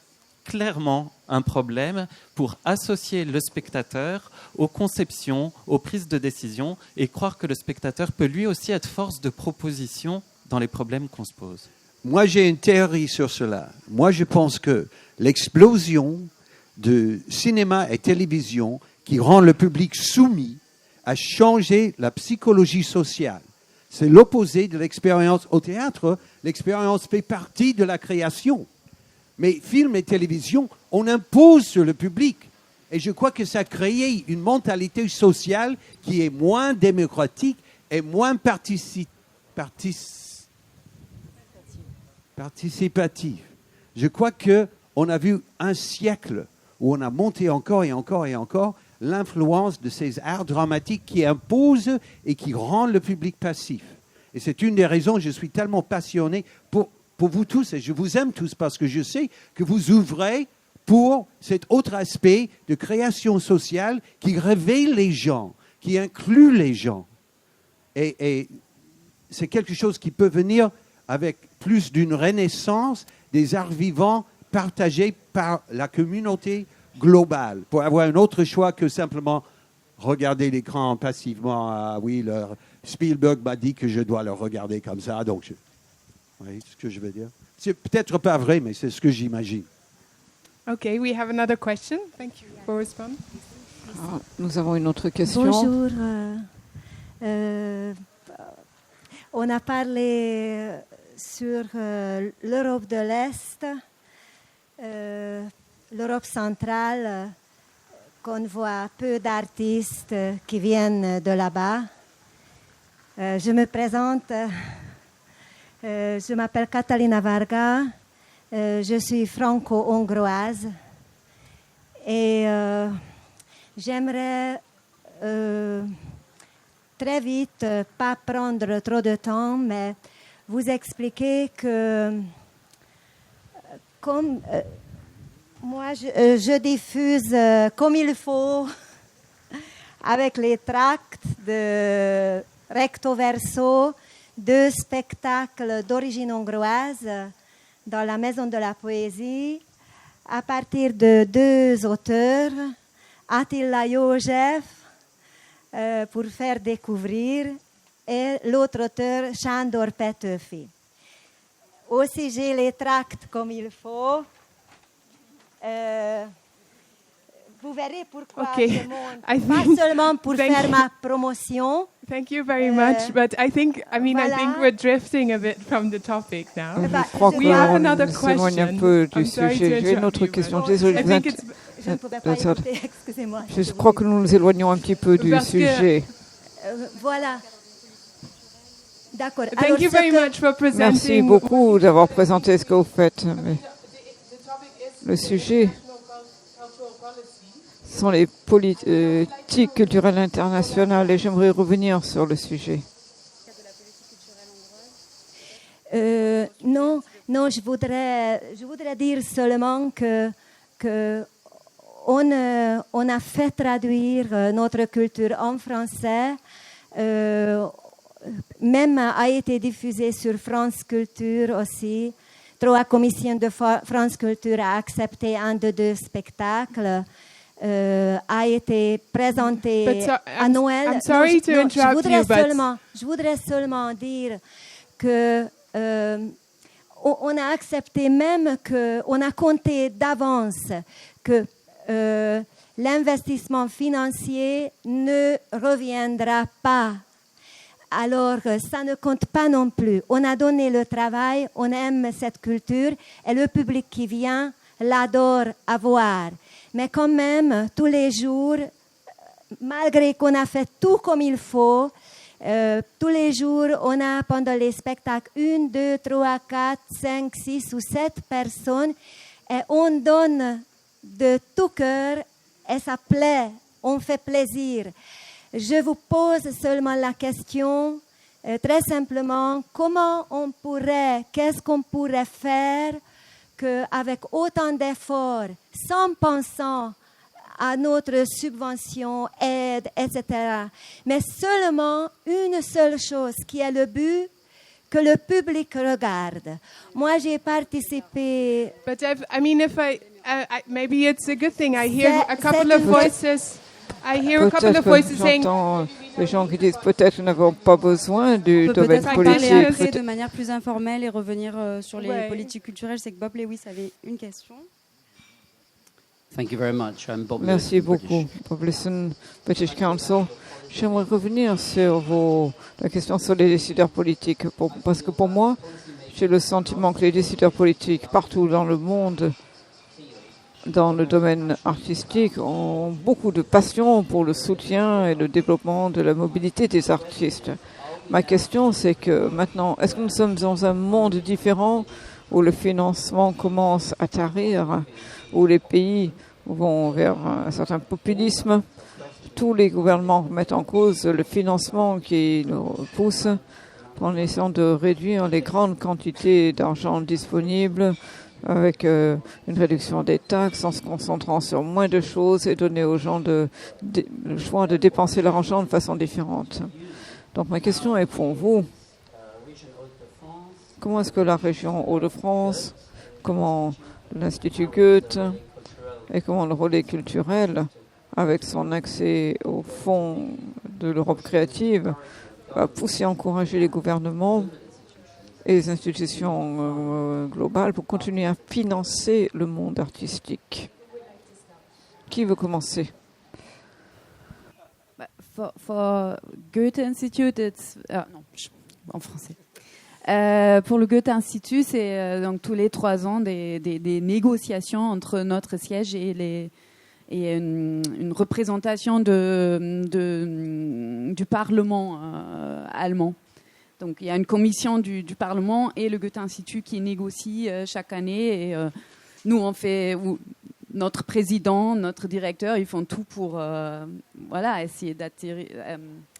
clairement un problème pour associer le spectateur aux conceptions, aux prises de décision, et croire que le spectateur peut lui aussi être force de proposition dans les problèmes qu'on se pose. Moi, j'ai une théorie sur cela. Moi, je pense que l'explosion de cinéma et télévision qui rend le public soumis a changé la psychologie sociale. C'est l'opposé de l'expérience au théâtre. L'expérience fait partie de la création. Mais film et télévision, on impose sur le public. Et je crois que ça a créé une mentalité sociale qui est moins démocratique et moins participative. Je crois qu'on a vu un siècle où on a monté encore et encore et encore l'influence de ces arts dramatiques qui imposent et qui rendent le public passif. Et c'est une des raisons que je suis tellement passionné pour vous tous, et je vous aime tous parce que je sais que vous ouvrez pour cet autre aspect de création sociale qui réveille les gens, qui inclut les gens. Et c'est quelque chose qui peut venir avec plus d'une renaissance des arts vivants partagés par la communauté globale, pour avoir un autre choix que simplement regarder l'écran passivement. Ah oui, Spielberg m'a dit que je dois le regarder comme ça, donc vous voyez ce que je veux dire? C'est peut-être pas vrai, mais c'est ce que j'imagine. Okay, we have another question. Thank you for responding. Nous avons une autre question. Bonjour. On a parlé sur l'Europe de l'Est, l'Europe centrale, qu'on voit peu d'artistes qui viennent de là-bas. Je me présente. Je m'appelle Catalina Varga, je suis franco-hongroise et j'aimerais très vite, pas prendre trop de temps, mais vous expliquer que comme moi je diffuse comme il faut avec les tracts de recto verso, 2 spectacles d'origine hongroise dans la Maison de la Poésie à partir de 2 auteurs, Attila József pour faire découvrir et l'autre auteur Sándor Petőfi. Aussi j'ai les tracts comme il faut. Vous verrez pourquoi Okay. je monte. I Pas think- seulement pour thank faire you. ma promotion. Thank you very much, but I think voilà. we're drifting a bit from the topic now. Eh ben, Je crois We have qu'on another s'éloigne un question. peu du I'm sorry sujet. to J'ai une interrupt autre you, question. but Désolé, I think it's- Je ne pouvais pas écouter, excusez-moi. Je crois que nous nous éloignons un petit peu du Parce que- sujet. Voilà. D'accord. Thank you very much for Merci presenting. beaucoup d'avoir présenté ce que vous faites. Mais le sujet sont les politiques culturelles internationales et j'aimerais revenir sur le sujet. Non, je voudrais dire seulement que on a fait traduire notre culture en français. Même a été diffusé sur France Culture aussi. 3 commissions de France Culture a accepté un de 2 spectacles. A été présenté But à Noël. I'm sorry to interrupt you, but Je voudrais seulement dire que on a accepté même on a compté d'avance que l'investissement financier ne reviendra pas. Alors, ça ne compte pas non plus. On a donné le travail, on aime cette culture et le public qui vient l'adore à voir. Mais quand même, tous les jours, malgré qu'on a fait tout comme il faut, tous les jours, on a pendant les spectacles 1, 2, 3, 4, 5, 6 ou 7 personnes et on donne de tout cœur et ça plaît, on fait plaisir. Je vous pose seulement la question, très simplement, qu'est-ce qu'on pourrait faire qu'avec autant d'efforts, sans penser à notre subvention, aide, etc., mais seulement une seule chose qui est le but, que le public regarde. Moi, j'ai participé... But maybe it's a good thing. I hear a couple of voices. I hear a couple of Peut-être voices que saying. j'entends des gens qui disent peut-être nous n'avons pas besoin du On peut domaine peut-être en parler politique. après de manière plus informelle et revenir sur les Ouais. politiques culturelles. C'est que Bob Lewis avait une question. Thank you very much. I'm Bob Merci Lewis, beaucoup, British. Bob Lewis, British Council. J'aimerais revenir sur la question sur les décideurs politiques, parce que pour moi, j'ai le sentiment que les décideurs politiques partout dans le monde, dans le domaine artistique, ont beaucoup de passion pour le soutien et le développement de la mobilité des artistes. Ma question, c'est que maintenant, est-ce que nous sommes dans un monde différent où le financement commence à tarir, où les pays vont vers un certain populisme? Tous les gouvernements mettent en cause le financement qui nous pousse en essayant de réduire les grandes quantités d'argent disponibles avec une réduction des taxes en se concentrant sur moins de choses et donner aux gens le choix de dépenser leur argent de façon différente. Donc ma question est pour vous. Comment est-ce que la région Hauts-de-France, comment l'Institut Goethe et comment le relais culturel, avec son accès au fonds de l'Europe créative, va pousser, encourager les gouvernements et les institutions globales pour continuer à financer le monde artistique? Qui veut commencer? For Goethe Institute, en français. Pour le Goethe Institut, c'est donc tous les 3 ans des négociations entre notre siège et une représentation du Parlement allemand. Donc il y a une commission du Parlement et le Goethe Institut qui négocie chaque année. Et nous, on fait... Notre président, notre directeur, ils font tout pour essayer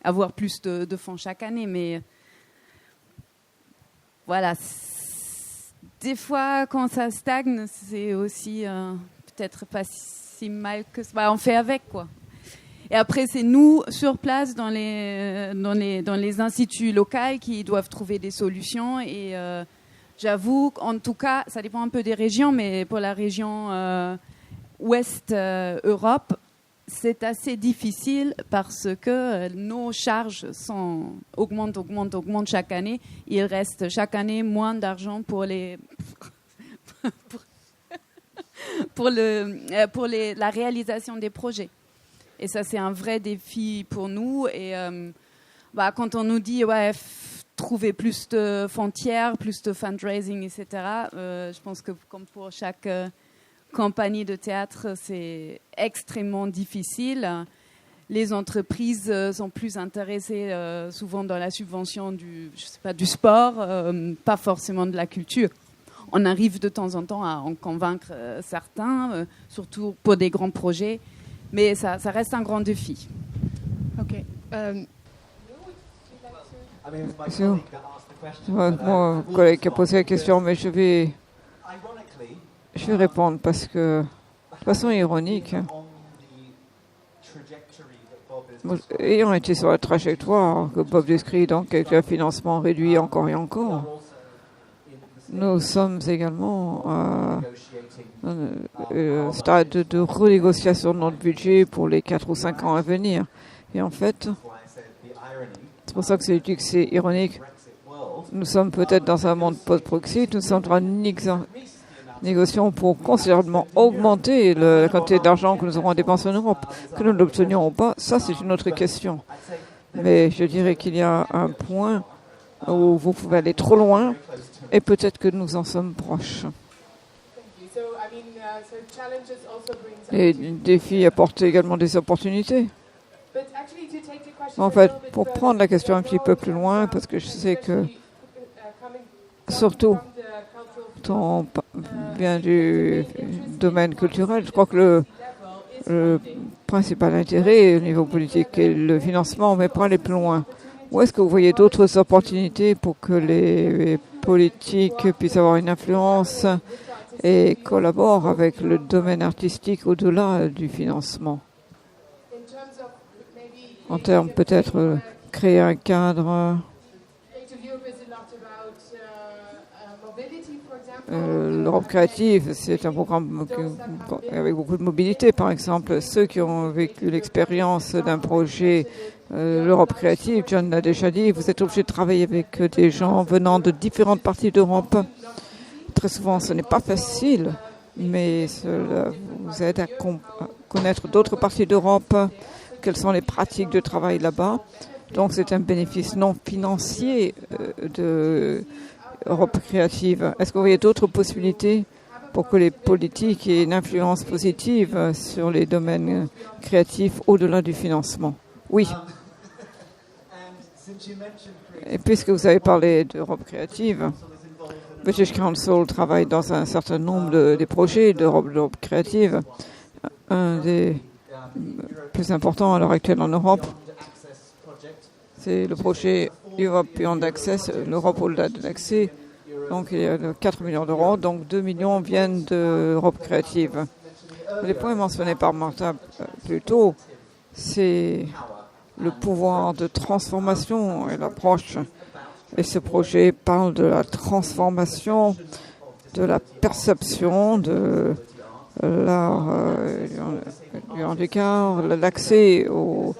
avoir plus de fonds chaque année. Mais voilà, des fois, quand ça stagne, c'est aussi peut-être pas si mal que ça. On fait avec, quoi. Et après, c'est nous, sur place, dans les instituts locaux, qui doivent trouver des solutions. Et j'avoue, en tout cas, ça dépend un peu des régions, mais pour la région Ouest Europe, c'est assez difficile parce que nos charges augmentent chaque année. Il reste chaque année moins d'argent pour pour la réalisation des projets. Et ça, c'est un vrai défi pour nous. Et quand on nous dit trouver plus de frontières, plus de fundraising, etc., je pense que comme pour chaque compagnie de théâtre, c'est extrêmement difficile. Les entreprises sont plus intéressées souvent dans la subvention du sport, pas forcément de la culture. On arrive de temps en temps à en convaincre certains, surtout pour des grands projets, mais ça reste un grand défi. OK. C'est mon collègue qui a posé la question, mais je vais répondre parce que, de façon ironique, ayant été sur la trajectoire que Bob décrit, donc avec le financement réduit encore et encore, nous sommes également à un stade de renégociation de notre budget pour les 4 ou 5 ans à venir. Et en fait, c'est pour ça que c'est ironique. Nous sommes peut-être dans un monde post-Brexit, nous sommes en négociation pour considérablement augmenter la quantité d'argent que nous aurons dépensé en Europe. Que nous l'obtenions ou pas, ça c'est une autre question. Mais je dirais qu'il y a un point où vous pouvez aller trop loin et peut-être que nous en sommes proches. Les défis apportent également des opportunités. En fait, pour prendre la question un petit peu plus loin, parce que je sais que, surtout, on vient du domaine culturel, je crois que le principal intérêt au niveau politique est le financement, mais pour aller plus loin. Où est-ce que vous voyez d'autres opportunités pour que les politiques puissent avoir une influence et collaborent avec le domaine artistique au-delà du financement? En termes peut-être créer un cadre. L'Europe créative, c'est un programme avec beaucoup de mobilité. Par exemple, ceux qui ont vécu l'expérience d'un projet, l'Europe créative, John l'a déjà dit, vous êtes obligé de travailler avec des gens venant de différentes parties d'Europe. Très souvent, ce n'est pas facile, mais cela vous aide à connaître d'autres parties d'Europe, quelles sont les pratiques de travail là-bas. Donc, c'est un bénéfice non financier de Europe créative. Est-ce que vous voyez d'autres possibilités pour que les politiques aient une influence positive sur les domaines créatifs au-delà du financement? Oui. Et puisque vous avez parlé d'Europe créative, British Council travaille dans un certain nombre de projets d'Europe créative. Un des plus importants à l'heure actuelle en Europe, c'est le projet Europe Beyond Access, l'Europe au-delà de l'accès. Donc il y a 4 millions d'euros, donc 2 millions viennent d'Europe créative. Les points mentionnés par Martha plus tôt, c'est le pouvoir de transformation et l'approche. Et ce projet parle de la transformation, de la perception, de l'art du handicap, l'accès aux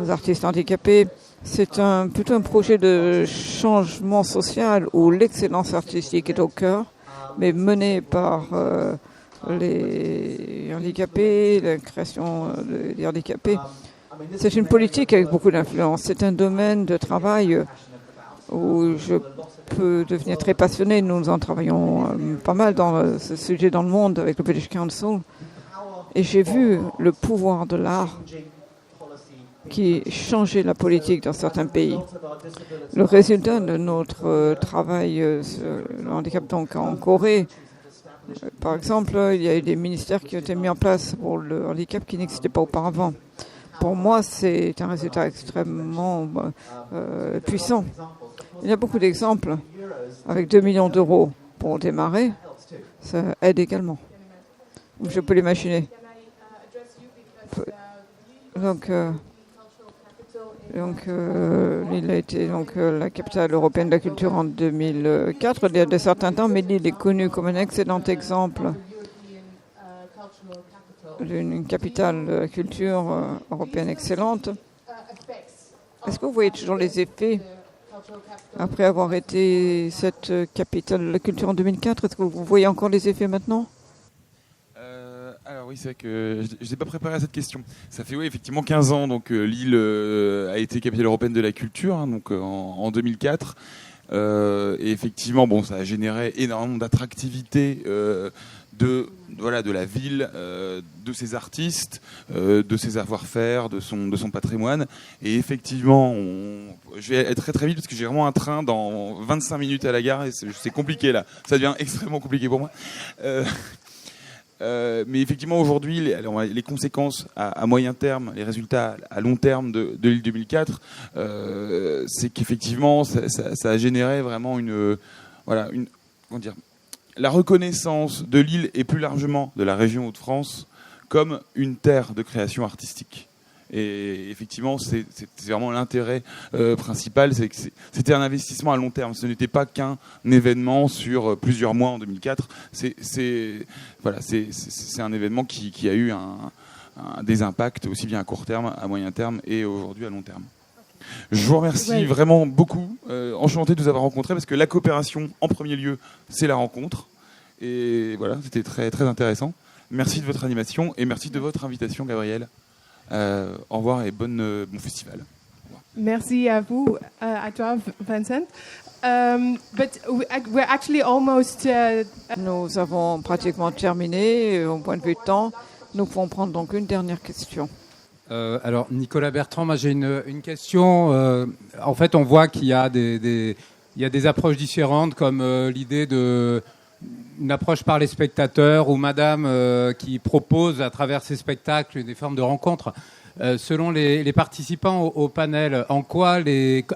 artistes handicapés. C'est plutôt un projet de changement social où l'excellence artistique est au cœur, mais mené par les handicapés, la création des handicapés. C'est une politique avec beaucoup d'influence. C'est un domaine de travail où je peux devenir très passionné. Nous en travaillons pas mal dans ce sujet dans le monde avec le British Council. Et j'ai vu le pouvoir de l'art qui changeait la politique dans certains pays. Le résultat de notre travail sur le handicap donc en Corée, par exemple, il y a eu des ministères qui ont été mis en place pour le handicap qui n'existaient pas auparavant. Pour moi, c'est un résultat extrêmement puissant. Il y a beaucoup d'exemples. Avec 2 millions d'euros pour démarrer, ça aide également. Je peux l'imaginer. Donc, il a été la capitale européenne de la culture en 2004, il y a de certains temps, mais il est connu comme un excellent exemple d'une capitale de la culture européenne excellente. Est-ce que vous voyez toujours les effets après avoir été cette capitale de la culture en 2004? Est-ce que vous voyez encore les effets maintenant? Alors oui, c'est vrai que je n'ai pas préparé à cette question. Ça fait effectivement 15 ans, donc Lille a été capitale européenne de la culture, hein, donc en 2004. Et effectivement, bon, ça a généré énormément d'attractivité de la ville, de ses artistes, de ses savoir-faire, de son patrimoine. Et effectivement, je vais être très très vite parce que j'ai vraiment un train dans 25 minutes à la gare et c'est compliqué là. Ça devient extrêmement compliqué pour moi. Mais effectivement, aujourd'hui, les conséquences à moyen terme, les résultats à long terme de Lille 2004, c'est qu'effectivement, ça a généré vraiment la reconnaissance de Lille et plus largement de la région Hauts-de-France comme une terre de création artistique. Et effectivement, c'est vraiment l'intérêt principal, c'est que c'était un investissement à long terme. Ce n'était pas qu'un événement sur plusieurs mois en 2004. C'est un événement qui a eu des impacts aussi bien à court terme, à moyen terme et aujourd'hui à long terme. Je vous remercie vraiment beaucoup. Enchanté de vous avoir rencontré parce que la coopération, en premier lieu, c'est la rencontre. Et voilà, c'était très, très intéressant. Merci de votre animation et merci de votre invitation, Gabriel. Au revoir et bon festival. Merci à vous, à toi, Vincent. But we're actually almost. Nous avons pratiquement terminé. Au point de vue de temps, nous pouvons prendre donc une dernière question. Alors, Nicolas Bertrand, moi j'ai une question. En fait, on voit qu'il y a des approches différentes, comme l'idée d'une approche par les spectateurs ou Madame qui propose à travers ces spectacles des formes de rencontres. Selon les participants au panel,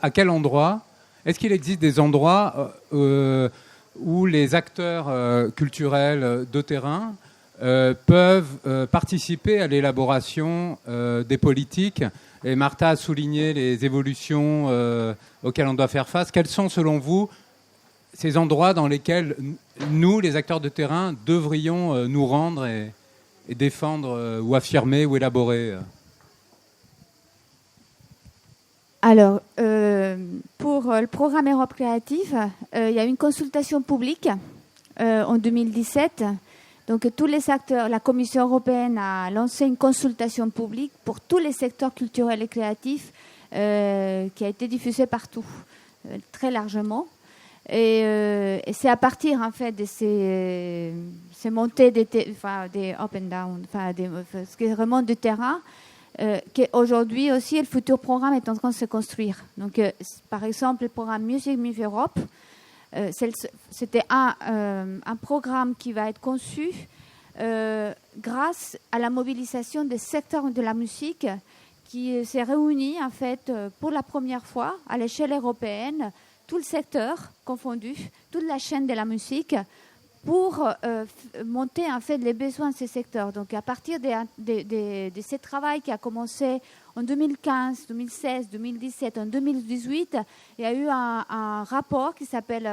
à quel endroit, est-ce qu'il existe des endroits où les acteurs culturels de terrain peuvent participer à l'élaboration des politiques? Et Martha a souligné les évolutions auxquelles on doit faire face. Quels sont, selon vous, ces endroits dans lesquels nous, les acteurs de terrain, devrions nous rendre et défendre ou affirmer ou élaborer? Alors, pour le programme Europe Créative, il y a une consultation publique en 2017. Donc, tous les acteurs, la Commission européenne a lancé une consultation publique pour tous les secteurs culturels et créatifs qui a été diffusée partout, très largement. Et c'est à partir en fait de ces montées des up and down, ce qui remonte du terrain, qu'aujourd'hui aussi le futur programme est en train de se construire. Donc, par exemple, le programme Music Move Europe, c'était un programme qui va être conçu grâce à la mobilisation des secteurs de la musique qui s'est réuni en fait pour la première fois à l'échelle européenne, tout le secteur confondu, toute la chaîne de la musique, pour monter en fait les besoins de ces secteurs. Donc à partir de ce travail qui a commencé en 2015, 2016, 2017, en 2018, il y a eu un rapport qui s'appelle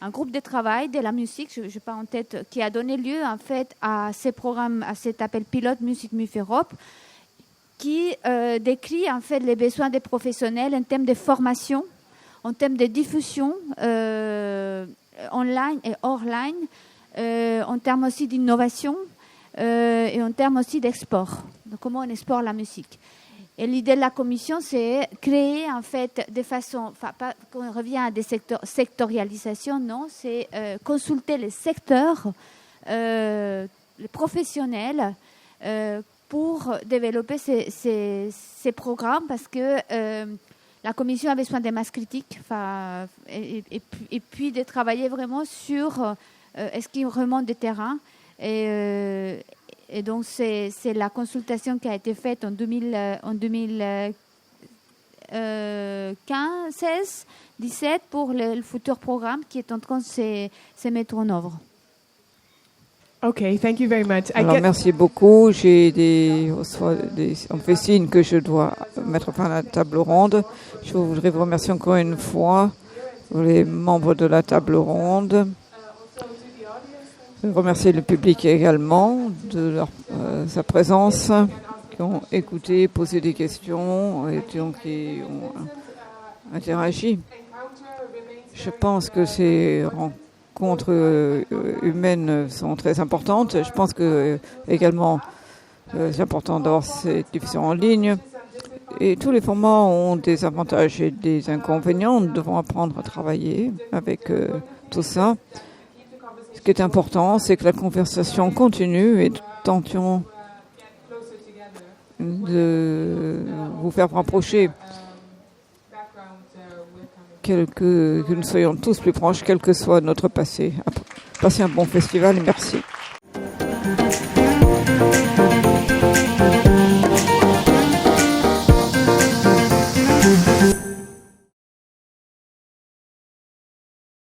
un groupe de travail de la musique, je n'ai pas en tête, qui a donné lieu en fait à ces programmes, à cet appel pilote Music Move Europe, qui décrit en fait les besoins des professionnels en termes de formation, en termes de diffusion online et hors-line, en termes aussi d'innovation et en termes aussi d'export. Donc, comment on exporte la musique. Et l'idée de la commission, c'est créer en fait de façon, pas qu'on revient à des sectorialisations, non, c'est consulter les secteurs, les professionnels, pour développer ces programmes, parce que la Commission a besoin des masses critiques et puis de travailler vraiment sur est-ce qu'il remonte des terrains. Et donc, c'est la consultation qui a été faite en 2016-17 pour le futur programme qui est en train de se mettre en œuvre. Okay, thank you very much. Alors, merci beaucoup. On me fait signe que je dois mettre fin à la table ronde. Je voudrais vous remercier encore une fois, les membres de la table ronde. Je remercie le public également de sa présence, qui ont écouté, posé des questions et qui ont interagi. Je pense que ces rencontres humaines sont très importantes. Je pense que également c'est important d'avoir cette diffusion en ligne. Et tous les formats ont des avantages et des inconvénients. Nous devons apprendre à travailler avec tout ça. Ce qui est important, c'est que la conversation continue et tentions de vous faire rapprocher, que nous soyons tous plus proches, quel que soit notre passé. Passez un bon festival et merci.